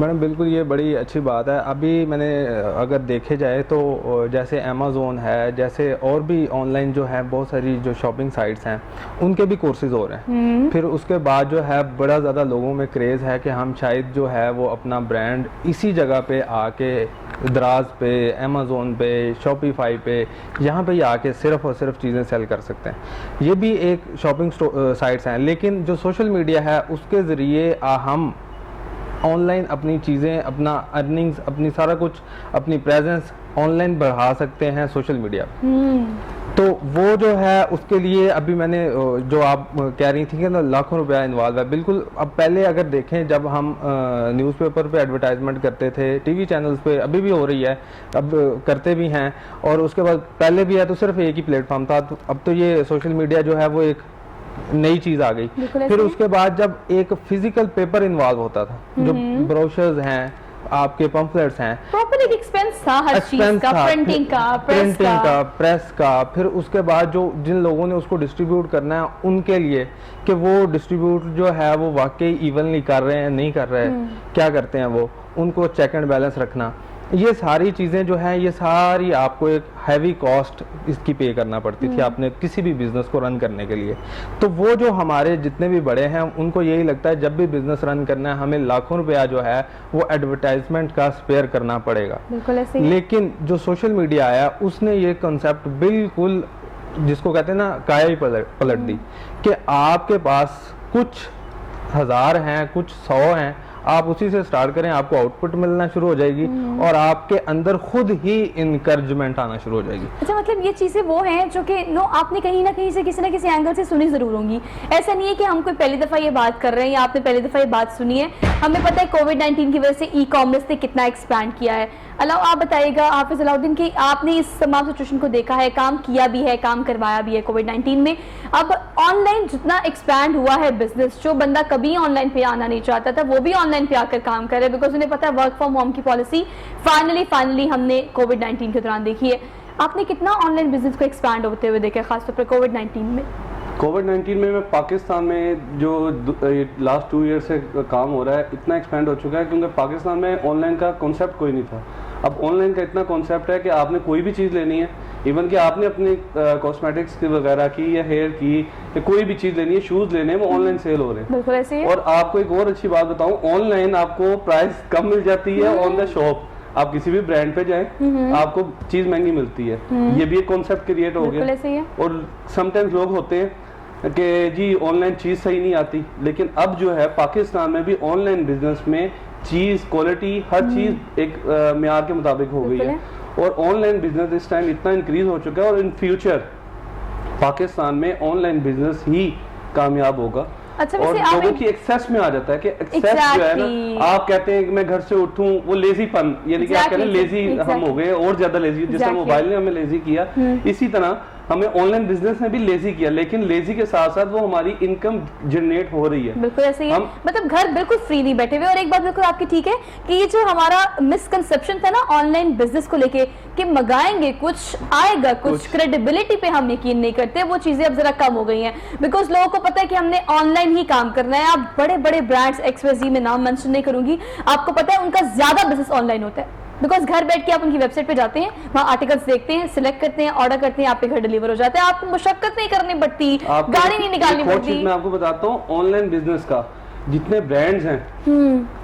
मैडम बिल्कुल ये बड़ी अच्छी बात है। अभी मैंने अगर देखे जाए तो जैसे अमेज़ोन है, जैसे और भी ऑनलाइन जो है बहुत सारी जो शॉपिंग साइट्स हैं उनके भी कोर्सेज हो रहे हैं। फिर उसके बाद जो है बड़ा ज़्यादा लोगों में क्रेज़ है कि हम शायद जो है वो अपना ब्रांड इसी जगह पे आके, दराज पे, अमेज़ोन पे, शॉपिफाई पे, यहाँ पे ही आके सिर्फ और सिर्फ चीज़ें सेल कर सकते हैं। ये भी एक शॉपिंग साइट्स हैं, लेकिन जो सोशल मीडिया है उसके ज़रिए हम ऑनलाइन अपनी चीज़ें, अपना अर्निंग्स, अपनी सारा कुछ, अपनी प्रेजेंस ऑनलाइन बढ़ा सकते हैं सोशल मीडिया। तो वो जो है उसके लिए अभी मैंने जो आप कह रही थी कि ना लाखों रुपया इन्वॉल्व है, बिल्कुल। अब पहले अगर देखें जब हम न्यूज़पेपर पे एडवर्टाइजमेंट करते थे, टीवी चैनल्स पे, अभी भी हो रही है, अब करते भी हैं, और उसके बाद पहले भी है तो सिर्फ एक ही प्लेटफॉर्म था। तो अब तो ये सोशल मीडिया जो है वो एक नई चीज आ गई। फिर उसके बाद जब एक फिजिकल पेपर इन्वॉल्व होता था, जो ब्रोशर्स हैं, आपके पंफलेट्स हैं, प्रॉपर एक एक्सपेंस था हर चीज का, प्रिंटिंग का, प्रेस का। फिर उसके बाद जो जिन लोगों ने उसको डिस्ट्रीब्यूट करना है उनके लिए कि वो डिस्ट्रीब्यूट जो है वो वाकई इवनली कर रहे हैं, नहीं कर रहे हैं, क्या करते हैं वो, उनको चेक एंड बैलेंस रखना, ये सारी चीज़ें जो हैं ये सारी आपको एक हैवी कॉस्ट इसकी पे करना पड़ती थी आपने किसी भी बिजनेस को रन करने के लिए। तो वो जो हमारे जितने भी बड़े हैं उनको यही लगता है जब भी बिजनेस रन करना है हमें लाखों रुपया जो है वो एडवर्टाइजमेंट का स्पेयर करना पड़ेगा। लेकिन जो सोशल मीडिया आया उसने ये कॉन्सेप्ट बिल्कुल, जिसको कहते हैं ना, काया ही पलट दी कि आपके पास कुछ हज़ार हैं, कुछ 100 हैं, आप उसी से स्टार्ट करें, आपको आउटपुट मिलना शुरू हो जाएगी और आपके अंदर खुद ही इनकरेजमेंट आना शुरू हो जाएगी। अच्छा, मतलब ये चीजें वो हैं जो कि आपने कहीं ना कहीं से किसी ना किसी एंगल से सुनी जरूर होंगी। ऐसा नहीं है कि हम कोई पहली दफा ये बात कर रहे हैं या आपने पहली दफा ये बात सुनी है। हमें पता है कोविड-19 की वजह से ई कॉमर्स ने कितना एक्सपैंड किया है। अलाउ आप बताइएगा हाफिज अलाउद्दीन कि आपने इस तमाम सिचुएशन को देखा है, काम किया भी है, काम करवाया भी है कोविड-19 में। अब ऑनलाइन जितना एक्सपैंड हुआ है बिजनेस, जो बंदा कभी ऑनलाइन पे आना नहीं चाहता था वो भी ऑनलाइन पे आकर काम कर रहे हैं, बिकॉज उन्हें पता है वर्क फ्रॉम होम की पॉलिसी फाइनली हमने कोविड-19 के दौरान देखी है। आपने कितना ऑनलाइन बिजनेस को एक्सपैंड होते हुए देखा, खासतौर पर कोविड-19 में? कोविड-19 में मैं पाकिस्तान में जो लास्ट 2 ईयर से काम हो रहा है इतना एक्सपेंड हो चुका है क्योंकि पाकिस्तान में ऑनलाइन का कॉन्सेप्ट कोई नहीं था। अब ऑनलाइन का इतना कॉन्सेप्ट है कि आपने कोई भी चीज़ लेनी है, इवन कि आपने अपने कॉस्मेटिक्स की वगैरह की या हेयर की या कोई भी चीज़ लेनी है, शूज़ लेने हैं, वो ऑनलाइन सेल हो रहे हैं। बिल्कुल ऐसे ही है। और आपको एक और अच्छी बात बताऊं, ऑनलाइन आपको प्राइस कम मिल जाती है ऑन द शॉप। आप किसी भी ब्रांड पे जाएं, आपको चीज महंगी मिलती है। ये भी एक कॉन्सेप्ट क्रिएट हो बिल्कुल गया। ऐसे ही है। और समटाइम्स लोग होते हैं कि जी ऑनलाइन चीज सही नहीं आती, लेकिन अब जो है पाकिस्तान में भी ऑनलाइन बिजनेस में चीज क्वालिटी हर चीज एक मेयार के मुताबिक हो गई बिल्कुल है। और ऑनलाइन बिजनेस इस टाइम इतना इंक्रीज हो चुका है और इन फ्यूचर पाकिस्तान में ऑनलाइन बिजनेस ही कामयाब होगा। अच्छा, और वैसे आप लोगों एक- की एक्सेस में आ जाता है कि एक्सेस जो है Exactly. ना, आप कहते हैं कि मैं घर से उठूं, वो लेजीपन, यानी कि आप कह रहे हैं लेजी हम हो गए और ज्यादा लेजी, जिस तरह Exactly. मोबाइल ने हमें लेजी किया, इसी तरह हमें ऑनलाइन बिजनेस ने भी लेजी किया, लेकिन लेजी के साथ साथ वो हमारी इनकम जनरेट हो रही है। बिल्कुल ऐसे ही है। हम- मतलब घर बिल्कुल फ्री नहीं बैठे हुए। और एक बात बिल्कुल आपकी ठीक है कि ये जो हमारा मिसकंसेप्शन था ना ऑनलाइन बिजनेस को लेके कि मंगाएंगे कुछ आएगा कुछ, क्रेडिबिलिटी पे हम यकीन नहीं करते, वो चीजें अब जरा कम हो गई हैं। बिकॉज लोगों को पता है कि हमने ऑनलाइन ही काम करना है। आप बड़े बड़े ब्रांड्स XYZ में नाम मेंशन नहीं करूंगी, आपको पता है उनका ज्यादा बिजनेस ऑनलाइन होता है। बिकॉज घर बैठ के आप उनकी वेबसाइट पे जाते हैं, वहाँ आर्टिकल्स देखते हैं, सिलेक्ट करते हैं, ऑर्डर करते हैं, आपके घर डिलीवर हो जाते हैं। आपको मुशक्कत नहीं करनी पड़ती, आपको गाड़ी नहीं निकालनी एक और पड़ती। चीज मैं आपको बताता हूँ, ऑनलाइन बिजनेस का जितने ब्रांड्स हैं,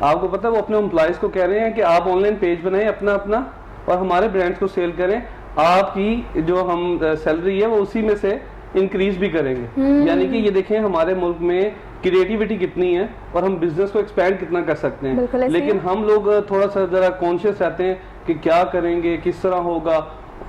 आपको पता है वो अपने एम्प्लॉयज को कह रहे हैं कि आप ऑनलाइन पेज बनाएं अपना अपना और हमारे ब्रांड्स को सेल करें, आपकी जो हम सैलरी है वो उसी में से इंक्रीज भी करेंगे। यानी कि ये देखें हमारे मुल्क में क्रिएटिविटी कितनी है और हम बिजनेस को एक्सपैंड कितना कर सकते बिल्कुल हैं। ऐसे लेकिन हम लोग थोड़ा सा जरा कॉन्शियस रहते हैं कि क्या करेंगे, किस तरह होगा।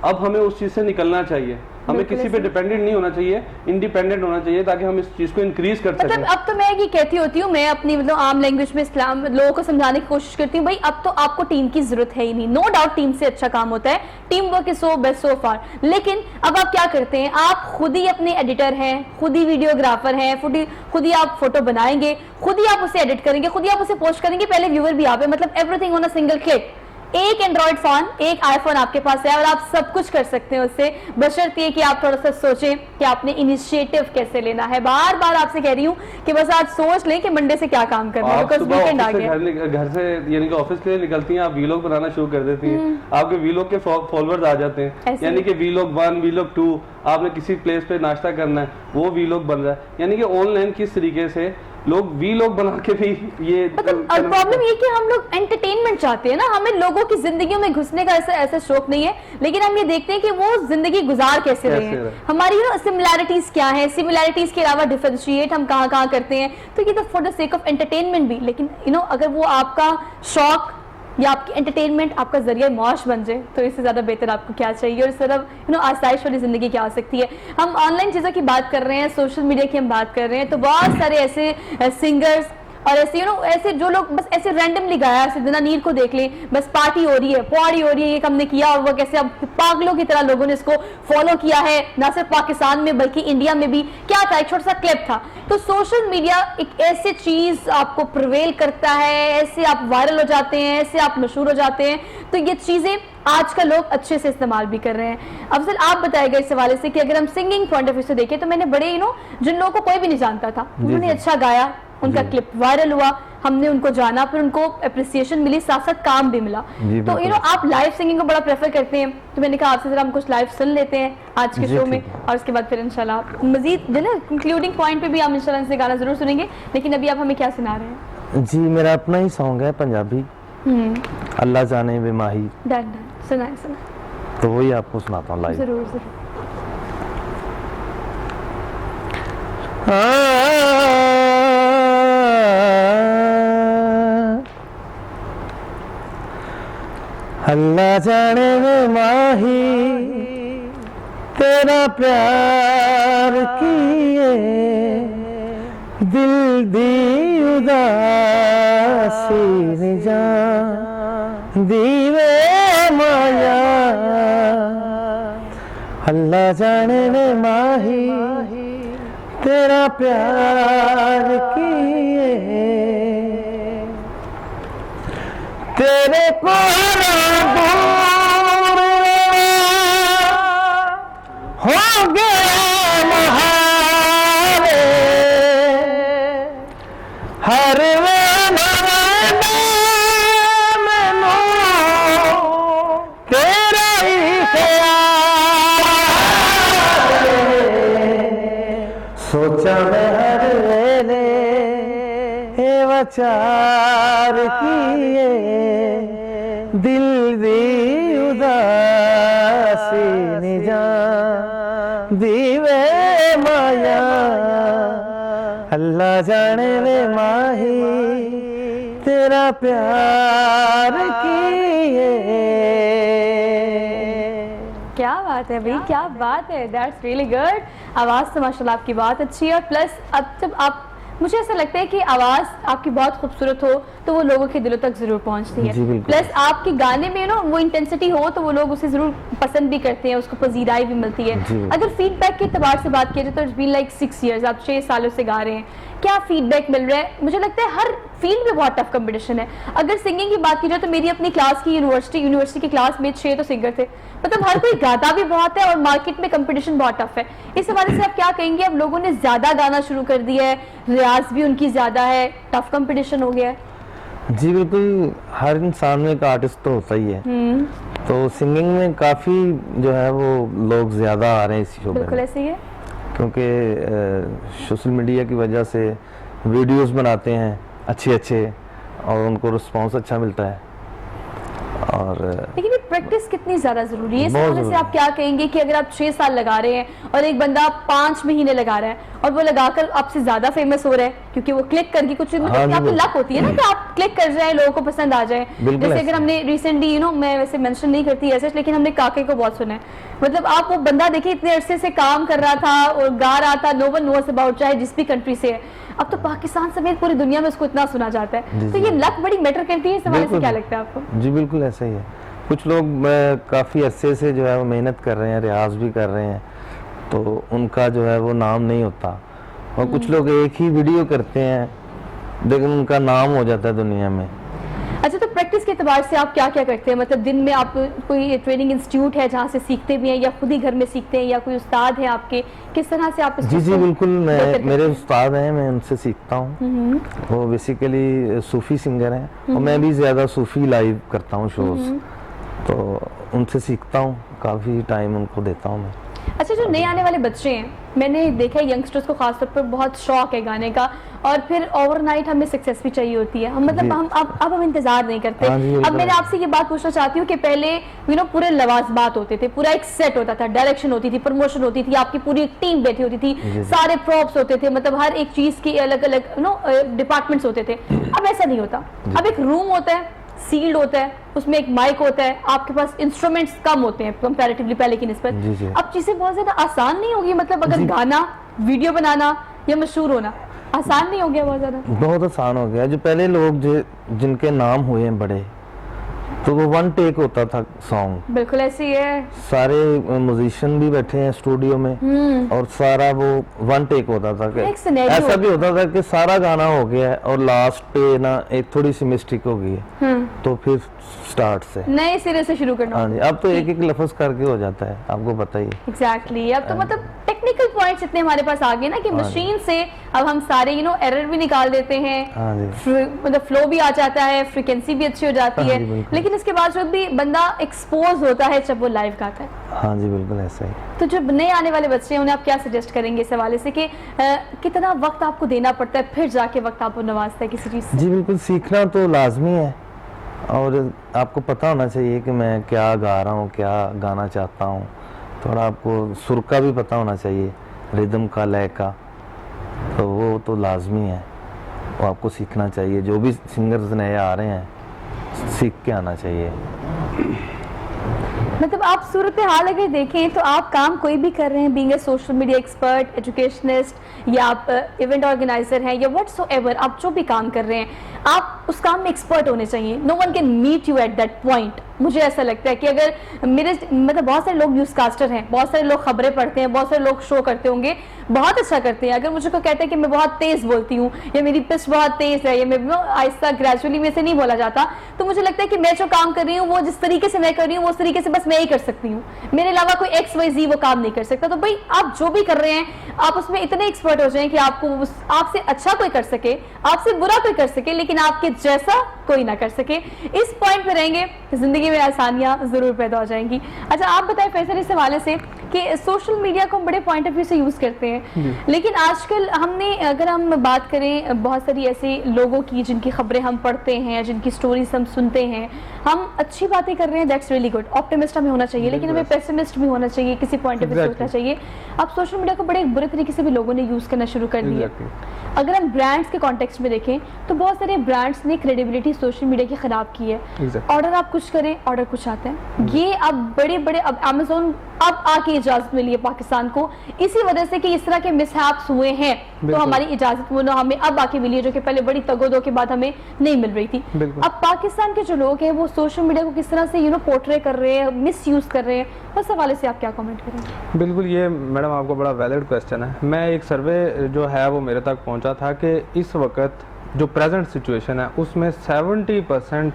अब हमें उस चीज से निकलना चाहिए, हमें बिल्कुल किसी पे डिपेंडेंट नहीं होना चाहिए, इंडिपेंडेंट होना चाहिए, ताकि हम इस चीज को इंक्रीज कर मतलब सकें। अब तो मैं ये कहती होती हूँ, मैं अपनी मतलब आम लैंग्वेज में इस्लाम लोगों को समझाने की कोशिश करती हूँ, भाई अब तो आपको टीम की जरूरत है ही नहीं। नो डाउट टीम से अच्छा काम होता है, team work is so best so far. लेकिन अब आप क्या करते हैं, आप खुद ही अपने एडिटर हैं, खुद ही वीडियोग्राफर हैं, खुद ही आप फोटो बनाएंगे, खुद ही आप उसे एडिट करेंगे, खुद ही आप उसे पोस्ट करेंगे, पहले व्यूअर भी आप है, मतलब everything on a single click. एक एंड्रॉइड फोन, एक आईफोन आपके पास है और आप सब कुछ कर सकते हैं उससे, बशर्ते कि आप थोड़ा सा सोचें कि आपने इनिशिएटिव कैसे लेना है। बार बार आपसे कह रही हूँ कि बस आज सोच लें कि मंडे से क्या काम करना है, आप बिकॉज सुबह वीकेंड आ ऑफिस से गया। घर से यानी कि ऑफिस के लिए निकलती हैं, आप वीलॉग बनाना शुरू कर देती हैं, आपके वीलॉग के फॉलोअर्स आ जाते हैं। ऐसे यानी ही। कि वीलॉग 1 वीलॉग 2, आपने किसी प्लेस पे नाश्ता करना है, वो वीलॉग बन रहा है। यानी कि ऑनलाइन किस तरीके से लोग वीलॉग बना के भी ये मतलब प्रॉब्लम ये कि हम लोग एंटरटेनमेंट चाहते हैं ना, हमें लोगों की जिंदगियों में घुसने का ऐसा शौक नहीं है, लेकिन हम ये देखते हैं कि वो जिंदगी गुजार कैसे रहे हैं, हमारी सिमिलैरिटीज क्या है, सिमिलैरिटीज के अलावा डिफरेंशिएट हम कहाँ कहाँ करते हैं। तो ये तो for the sake of entertainment भी, लेकिन अगर वो आपका शौक या आपकी एंटरटेनमेंट आपका जरिया मौज बन जाए तो इससे ज़्यादा बेहतर आपको क्या चाहिए। और सिर्फ आसाइश वाली ज़िंदगी क्या हो सकती है। हम ऑनलाइन चीज़ों की बात कर रहे हैं, सोशल मीडिया की हम बात कर रहे हैं, तो बहुत सारे ऐसे सिंगर्स और ऐसे ऐसे जो लोग बस ऐसे रैंडमली गाया, ऐसे नीर को देख ले, बस पार्टी हो रही है, पॉडी हो रही है, ये हमने किया और वो कैसे अब पागलों की तरह लोगों ने इसको फॉलो किया है, ना सिर्फ पाकिस्तान में बल्कि इंडिया में भी। क्या था, एक छोटा सा क्लिप था। तो सोशल मीडिया एक ऐसी चीज आपको प्रिवेल करता है, ऐसे आप वायरल हो जाते हैं, ऐसे आप मशहूर हो जाते हैं। तो ये चीजें आजकल लोग अच्छे से इस्तेमाल भी कर रहे हैं। अफजल, आप बताएगा इस हवाले से कि अगर हम सिंगिंग पॉइंट ऑफ व्यू से देखें तो मैंने बड़े जिन लोगों को कोई भी नहीं जानता था, उन्होंने अच्छा गाया, उनका क्लिप वायरल हुआ, हमने उनको जाना, फिर उनको अप्रिसिएशन मिली, साथ साथ काम भी मिला। तो आप लाइव सिंगिंग को बड़ा प्रेफर करते हैं, तो मैंने कहा आपसे जरा हम कुछ लाइव सुन लेते हैं आज के शो में, और उसके बाद फिर इंशाल्लाह मजीद जो ना कंक्लूडिंग पॉइंट पे भी हम इंशाल्लाह इनसे गाना जरूर सुनेंगे। लेकिन अभी आप हमें क्या सुना रहे हैं? जी मेरा अपना ही सॉन्ग है पंजाबी, अल्लाह जाने वे माही, डन सुनाए तो वही आपको सुनाता हूँ लाइव। जरूर जरूर। अल्लाह जाने वे माही तेरा प्यार किए, दिल दी उदासी न जा दीवे माया। अल्लाह जाने वे माही तेरा प्यार किए, तेरे को हो गया महारे, हर मैनू लाचार किए दिल दी उदासी निजा दीवे माया अल्लाह जाने वे माही तेरा प्यार किए। क्या बात है भाई, क्या बात है, दैट्स रियली गुड। आवाज़ तो माशाल्लाह आपकी बहुत अच्छी है, और प्लस अब जब आप, मुझे ऐसा लगता है कि आवाज़ आपकी बहुत खूबसूरत हो तो वो लोगों के दिलों तक ज़रूर पहुंचती जी, है। बिल्कुल। प्लस आपके गाने में वो इंटेंसिटी हो तो वो लोग उसे ज़रूर पसंद भी करते हैं, उसको पजीराई भी मिलती है। जी। अगर फीडबैक के एतबार से बात की जाए तो इट्स बीन लाइक 6 years, आप 6 सालों से गा रहे हैं, क्या फीडबैक मिल रहा है? मुझे लगता है हर फील्ड में बहुत टफ कंपटीशन है। अगर सिंगिंग की बात की जाए तो मेरी अपनी क्लास की यूनिवर्सिटी की क्लास में 6 तो सिंगर थे, मतलब हर कोई गाता भी बहुत है और मार्केट में कंपटीशन बहुत टफ है। इस हवाले से आप क्या कहेंगे? अब लोगों ने ज्यादा गाना शुरू कर दिया है, रियाज भी उनकी ज्यादा है, टफ कंपटीशन हो गया है। जी बिल्कुल, हर इंसान में एक आर्टिस्ट तो होता ही है, तो सिंगिंग में काफ़ी जो है वो लोग ज़्यादा आ रहे हैं इस शोबे बिल्कुल में, ऐसे ही है। क्योंकि सोशल मीडिया की वजह से वीडियोस बनाते हैं अच्छे और उनको रिस्पांस अच्छा मिलता है। और लेकिन ये प्रैक्टिस कितनी ज्यादा जरूरी है? इस बहुत हवाले से जरूरी आप क्या कहेंगे कि अगर आप 6 साल लगा रहे हैं और एक बंदा 5 महीने लगा रहा है और वो लगाकर आपसे ज्यादा फेमस हो रहा है क्योंकि वो क्लिक करके कुछ, मतलब हाँ कि जी, आपकी बिल्कुल। लक होती है ना कि आप क्लिक कर जाए, लोगों को पसंद आ जाए। बिल्कुल जैसे अगर ऐसा। हमने रिसेंटली मैं वैसे मेंशन नहीं करती ऐसे, लेकिन हमने काके को बहुत सुना है। मतलब आप वो बंदा देखिए इतने अरसे से काम कर रहा था और गा रहा था, नो वन नोस अबाउट, चाहे जिस भी कंट्री से है, अब तो पाकिस्तान समेत पूरी दुनिया में उसको इतना सुना जाता है। जी, तो जी। ये लक बड़ी मैटर करती है। इस हवाले से बिल्कुल। क्या लगता है आपको? जी बिल्कुल ऐसा ही है। कुछ लोग काफ़ी अरसे से जो है वो मेहनत कर रहे हैं, रियाज भी कर रहे हैं, तो उनका जो है वो नाम नहीं होता। और कुछ लोग एक ही वीडियो करते हैं लेकिन उनका नाम हो जाता है दुनिया में। अच्छा, तो प्रैक्टिस के एतबार से आप क्या क्या करते हैं? मतलब दिन में आप कोई ट्रेनिंग इंस्टीट्यूट है जहाँ से सीखते भी हैं या खुद ही घर में सीखते हैं या कोई उस्ताद है आपके? किस तरह से आप इस जी चीज़ जी को बिल्कुल, बेहतर करते मेरे हैं? उस्ताद हैं, मैं उनसे सीखता हूँ। वो बेसिकली सूफ़ी सिंगर हैं और मैं भी ज़्यादा सूफ़ी लाइव करता हूँ शोज़, तो उनसे सीखता हूँ, काफ़ी टाइम उनको देता हूँ मैं। अच्छा, जो नए आने वाले बच्चे हैं, मैंने देखा है यंगस्टर्स को खासतौर पर बहुत शौक है गाने का, और फिर ओवरनाइट हमें सक्सेस भी चाहिए होती है। हम मतलब जी। हम अब हम इंतजार नहीं करते। हाँ जी, अब बिल्कुल। मैंने आपसे ये बात पूछना चाहती हूँ कि पहले पूरे लवाजमात होते थे, पूरा एक सेट होता था, डायरेक्शन होती थी, प्रमोशन होती थी, आपकी पूरी एक टीम बैठी होती थी, जी। सारे प्रॉप्स होते थे, मतलब हर एक चीज के अलग अलग डिपार्टमेंट्स होते थे। अब ऐसा नहीं होता। अब एक रूम होता है, सील्ड होता है, उसमें एक माइक होता है, आपके पास इंस्ट्रूमेंट्स कम होते हैं कंपैरेटिवली पहले की निस्बत। जी, जी। अब चीजें बहुत ज्यादा आसान नहीं होगी, मतलब अगर जी। गाना, वीडियो बनाना या मशहूर होना आसान नहीं हो गया बहुत ज्यादा? बहुत आसान हो गया। जो पहले लोग जिनके नाम हुए हैं बड़े, तो वो वन टेक होता था सॉन्ग, बिल्कुल ऐसे ही है। सारे म्यूजिशियन भी बैठे हैं स्टूडियो में और सारा वो वन टेक होता था कि एक scenario ऐसा भी होता था कि सारा गाना हो गया है और लास्ट पे ना एक थोड़ी सी मिस्टेक हो गई है, तो फिर स्टार्ट से नए सिरे से शुरू करना। हाँ जी। अब तो एक एक लफ्ज करके हो जाता है, आपको पता ही है। एग्जैक्टली। अब तो मतलब टेक्निकल पॉइंट्स इतने हमारे पास आ गए ना कि मशीन से अब हम सारे एरर भी निकाल देते हैं, हाँ जी। मतलब फ्लो भी आ जाता है, फ्रीक्वेंसी भी अच्छी हो जाती हाँ है, जी, बिल्कुल। लेकिन इसके बावजूद भी बंदा एक्सपोज होता है जब वो लाइव गाता है। हाँ जी बिल्कुल ऐसा ही। तो जो नए आने वाले बच्चे हैं उन्हें आप क्या सजेस्ट करेंगे इस हवाले से कि कितना वक्त आपको देना पड़ता है फिर जाके वक्त आपको नवाजता है किसी चीज़ से? जी बिल्कुल, सीखना तो लाजमी है और आपको पता होना चाहिए कि मैं क्या गा रहा हूँ, क्या गाना चाहता हूँ। थोड़ा आपको सुर का भी पता होना चाहिए, रिदम का, लय का, तो वो तो लाजमी है, वो आपको सीखना चाहिए। जो भी सिंगर्स नए आ रहे हैं सीख के आना चाहिए। मतलब आप सूरत हाल अगर देखें तो आप काम कोई भी कर रहे हैं, being a social media expert, educationist, या आप इवेंट ऑर्गेनाइजर हैं या व्हाटसोएवर, आप जो भी काम कर रहे हैं आप उस काम में एक्सपर्ट होने चाहिए। No one can meet you at that point. मुझे ऐसा लगता है कि अगर मेरे मतलब बहुत सारे लोग न्यूज़कास्टर हैं, बहुत सारे लोग खबरें पढ़ते हैं, बहुत सारे लोग शो करते होंगे, बहुत अच्छा करते हैं। अगर मुझे कोई कहता है कि मैं बहुत तेज़ बोलती हूँ या मेरी पिच बहुत तेज़ है या मैं आहिस्ता ग्रेजुअली में से नहीं बोला जाता, तो मुझे लगता है कि मैं जो काम कर रही हूँ वो जिस तरीके से मैं कर रही हूँ वो उस तरीके से बस मैं ही कर सकती हूँ, मेरे अलावा कोई XYZ वो काम नहीं कर सकता। तो भाई आप जो भी कर रहे हैं आप उसमें इतने एक्सपर्ट हो जाएं कि आपको आपसे अच्छा कोई कर सके, आपसे बुरा कोई कर सके, लेकिन आपके जैसा कोई ना कर सके। इस पॉइंट पे रहेंगे जिंदगी में आसानियां जरूर पैदा हो जाएंगी। अच्छा, आप बताएं फैसल, इस हवाले से कि सोशल मीडिया को हम बड़े पॉइंट ऑफ व्यू से यूज़ करते हैं, लेकिन आजकल हमने, अगर हम बात करें बहुत सारी ऐसे लोगों की जिनकी खबरें हम पढ़ते हैं, जिनकी स्टोरीज हम सुनते हैं, हम अच्छी बातें कर रहे हैं, दैट्स रियली गुड, ऑप्टिमिस्ट हमें होना चाहिए, लेकिन हमें पेसिमिस्ट भी होना चाहिए, किसी पॉइंट ऑफ व्यू से होना चाहिए। अब सोशल मीडिया को बड़े बुरे तरीके से भी लोगों ने यूज़ करना शुरू कर दिया। अगर हम ब्रांड्स के कॉन्टेक्स्ट में देखें तो बहुत सारे ब्रांड्स ने क्रेडिबिलिटी सोशल मीडिया की खराब की है। ऑर्डर आप कुछ करें, ऑर्डर कुछ आता है। ये अब बड़े बड़े, अब अमेज़न अब आके इजाजत मिली है पाकिस्तान को, इसी वजह से कि इस तरह के मिसहैप्स हुए हैं तो हमारी इजाजत वो हमें अब आके मिली है, जो कि पहले बड़ी तगोदो के बाद हमें नहीं मिल रही थी। अब पाकिस्तान के जो लोग हैं वो सोशल मीडिया को किस तरह से पोर्ट्रे कर रहे हैं, मिस यूज कर रहे हैं, उस हवाले से आप क्या कमेंट करेंगे? बिल्कुल, ये मैडम आपको बड़ा वैलिड क्वेश्चन है। मैं एक सर्वे जो है वो मेरे तक पहुंचा था कि इस वक्त जो प्रेजेंट सिचुएशन है उसमें 70%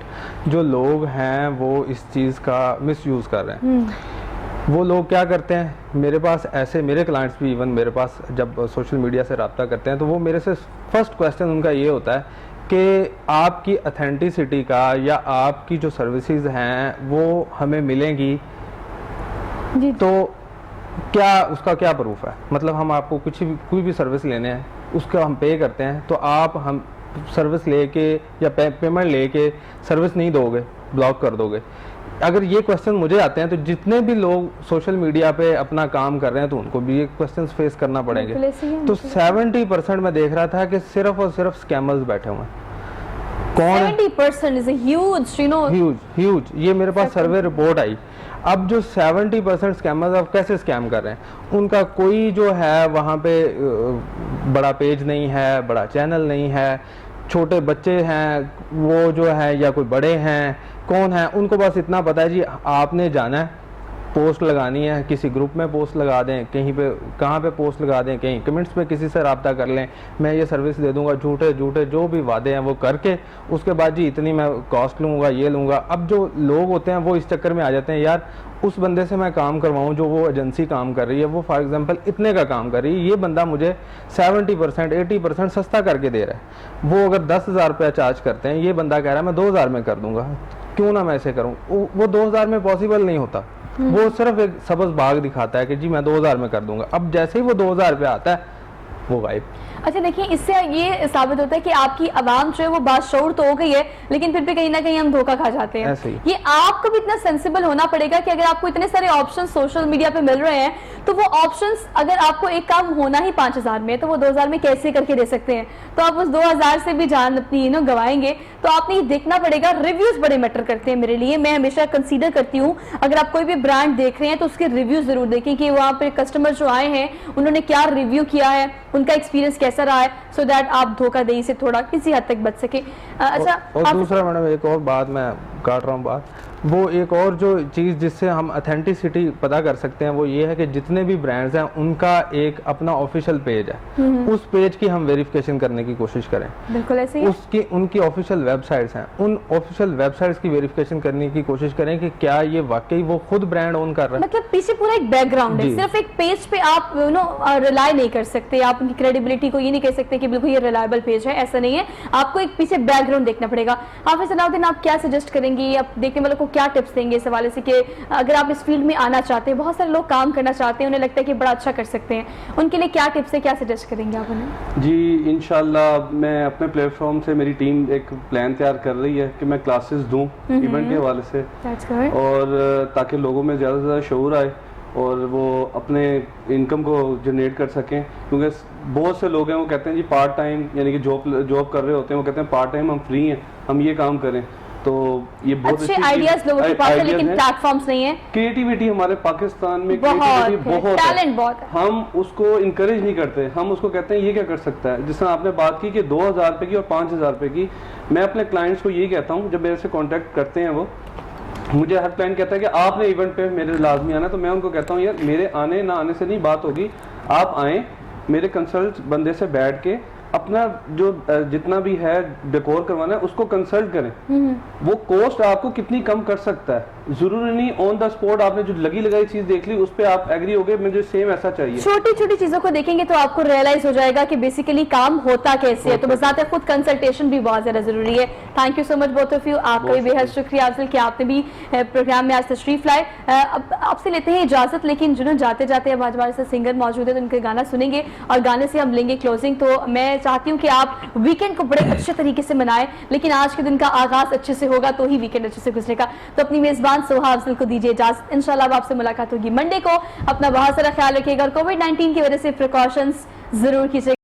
जो लोग हैं वो इस चीज़ का मिसयूज़ कर रहे हैं। वो लोग क्या करते हैं, मेरे पास ऐसे मेरे क्लाइंट्स भी इवन मेरे पास जब सोशल मीडिया से रब्ता करते हैं तो वो मेरे से फर्स्ट क्वेश्चन उनका ये होता है कि आपकी ऑथेंटिसिटी का या आपकी जो सर्विसेज हैं वो हमें मिलेंगी जी। तो क्या उसका क्या प्रूफ है? मतलब हम आपको कोई भी सर्विस लेने हैं, उसका हम पे करते हैं, तो आप हम सर्विस लेके या पेमेंट लेके सर्विस नहीं दोगे, ब्लॉक कर दोगे। अगर ये क्वेश्चन मुझे आते हैं तो जितने भी लोग सोशल मीडिया पे अपना काम कर रहे हैं तो उनको भी ये क्वेश्चन फेस करना पड़ेंगे। तो 70% मैं देख रहा था कि सिर्फ और सिर्फ स्कैमर्स बैठे हुए हैं। कौन? 70% इज ह्यूज। ये मेरे पास सर्वे रिपोर्ट आई। अब जो 70% स्कैमर्स अब कैसे स्कैम कर रहे हैं, उनका कोई जो है वहाँ पे बड़ा पेज नहीं है, बड़ा चैनल नहीं है, छोटे बच्चे हैं वो जो है या कोई बड़े हैं, कौन है, उनको बस इतना पता है जी आपने जाना है, पोस्ट लगानी है, किसी ग्रुप में पोस्ट लगा दें, कहीं पे कहाँ पे पोस्ट लगा दें, कहीं कमेंट्स पे किसी से रब्ता कर लें, मैं ये सर्विस दे दूंगा, झूठे झूठे जो भी वादे हैं वो करके उसके बाद जी इतनी मैं कॉस्ट लूँगा, ये लूँगा। अब जो लोग होते हैं वो इस चक्कर में आ जाते हैं, यार उस बंदे से मैं काम करवाऊँ जो वो एजेंसी काम कर रही है, वो फॉर एग्जांपल इतने का काम कर रही है, ये बंदा मुझे 70% 80% सस्ता करके दे रहा है। वो अगर 10,000 रुपया चार्ज करते हैं, ये बंदा कह रहा है मैं 2,000 में कर दूंगा, क्यों ना मैं ऐसे करूँ। वो 2,000 में पॉसिबल नहीं होता, वो सिर्फ एक सबज भाग दिखाता है कि जी मैं 2,000 में कर दूंगा। अब जैसे ही वो 2,000 रुपया आता है वो गायब। अच्छा देखिए, इससे ये साबित होता है कि आपकी आवाम जो है वो बाशऊर तो हो गई है, लेकिन फिर भी कहीं ना कहीं हम धोखा खा जाते हैं। ये आपको भी इतना सेंसिबल होना पड़ेगा कि अगर आपको इतने सारे ऑप्शन सोशल मीडिया पे मिल रहे हैं तो वो ऑप्शंस, अगर आपको एक काम होना ही 5,000 में तो वो 2,000 में कैसे करके दे सकते हैं, तो आप उस 2,000 से भी जान अपनी गवाएंगे। तो आपने ये देखना पड़ेगा। रिव्यूज बड़े मैटर करते हैं मेरे लिए, मैं हमेशा कंसीडर करती हूँ अगर आप कोई भी ब्रांड देख रहे हैं तो उसके रिव्यूज जरूर देखें कि वहाँ पे कस्टमर जो आए हैं उन्होंने क्या रिव्यू किया है, उनका एक्सपीरियंस कैसा रहा है, सो दैट आप धोखाधड़ी से थोड़ा किसी हद तक बच सके। अच्छा, और दूसरा मैडम एक और बात, मैं काट रहा हूँ बात, वो एक और जो चीज़ जिससे हम ऑथेंटिसिटी पता कर सकते हैं वो ये है कि जितने भी ब्रांड्स हैं उनका एक अपना ऑफिशियल पेज है, उस पेज की हम वेरिफिकेशन करने की कोशिश करें। बिल्कुल ऐसे ही। उसकी उनकी ऑफिशियल वेबसाइट्स हैं, उन ऑफिशियल वेबसाइट्स की वेरिफिकेशन करने की कोशिश करें कि क्या ये वाकई वो खुद ब्रांड ओन कर रहा है। मतलब पीछे पूरा एक बैकग्राउंड है, सिर्फ एक पेज पे आप रिलाई नहीं कर सकते, आप उनकी क्रेडिबिलिटी को ये नहीं कह सकते कि बिल्कुल ये रिलायबल पेज है, ऐसा नहीं है। आपको एक पीछे बैकग्राउंड देखना पड़ेगा। हाफिज अलाउद्दीन, आप क्या सजेस्ट करेंगे, आप देखने वालों को क्या टिप्स देंगे इस हवाले से कि अगर आप इस फील्ड में आना चाहते हैं, बहुत सारे लोग काम करना चाहते हैं, उन्हें लगता है कि बड़ा अच्छा कर सकते हैं, उनके लिए क्या टिप्स है, क्या सजेस्ट करेंगे आप उन्हें? जी इंशाल्लाह मैं अपने प्लेटफॉर्म से, मेरी टीम एक प्लान तैयार कर रही है कि मैं क्लासेस दूं इवेंट के हवाले से, और ताकि लोगों में ज़्यादा से ज़्यादा शऊर आए और वो अपने इनकम को जनरेट कर सकें। क्योंकि बहुत से लोग हैं वो कहते हैं जी पार्ट टाइम, यानी कि जॉब कर रहे होते हैं, वो कहते हैं पार्ट टाइम हम फ्री हैं, हम ये काम करें। तो ये बहुत अच्छे आइडियाज लोगों के पास है, लेकिन प्लेटफॉर्म्स नहीं है। क्रिएटिविटी हमारे पाकिस्तान में बहुत टैलेंट बहुत है, हम उसको इनकरेज नहीं करते, हम उसको कहते हैं ये क्या कर सकता है। जिस तरह आपने बात की कि 2,000 रुपए की और 5,000 रुपए की, मैं अपने क्लाइंट्स को यही कहता हूँ जब मेरे से कॉन्टेक्ट करते हैं, वो मुझे हर क्लाइंट कहता है कि आपने इवेंट पे मेरे लाजमी आना, तो मैं उनको कहता हूँ यार मेरे आने ना आने से नहीं बात होगी, आप आएँ, मेरे कंसल्ट बंदे से बैठ के अपना जो जितना भी है डेकोर करवाना है उसको कंसल्ट करें, वो कॉस्ट आपको कितनी कम कर सकता है। जरूरी नहीं ऑन द स्पॉट आपने जो लगी लगाई चीज देख ली उस पे आप एग्री हो गए मुझे सेम ऐसा चाहिए। छोटी छोटी चीजों को देखेंगे तो आपको रियलाइज हो जाएगा कि बेसिकली काम होता कैसे है, तो बजाते खुद कंसल्टेशन भी बहुत ज्यादा जरूरी है। Thank you so much both of you, आपका भी बेहद शुक्रिया अफजल कि आपने भी प्रोग्राम में आज तशरीफ लाए। अब आपसे लेते हैं इजाजत, लेकिन जो जाते जाते अब आज हमारे साथ सिंगर मौजूद है तो उनके गाना सुनेंगे और गाने से हम लेंगे क्लोजिंग। तो मैं चाहती हूँ कि आप वीकेंड को बड़े अच्छे तरीके से मनाएं, लेकिन आज के दिन का आगाज अच्छे से होगा तो ही वीकेंड अच्छे से गुजरेगा। तो अपनी मेजबान सोहा अफजल को दीजिए इजाजत, इंशाल्लाह अब आपसे मुलाकात होगी मंडे को। अपना बहुत सारा ख्याल रखिएगा और कोविड-19 की वजह से प्रिकॉशंस जरूर कीजिएगा।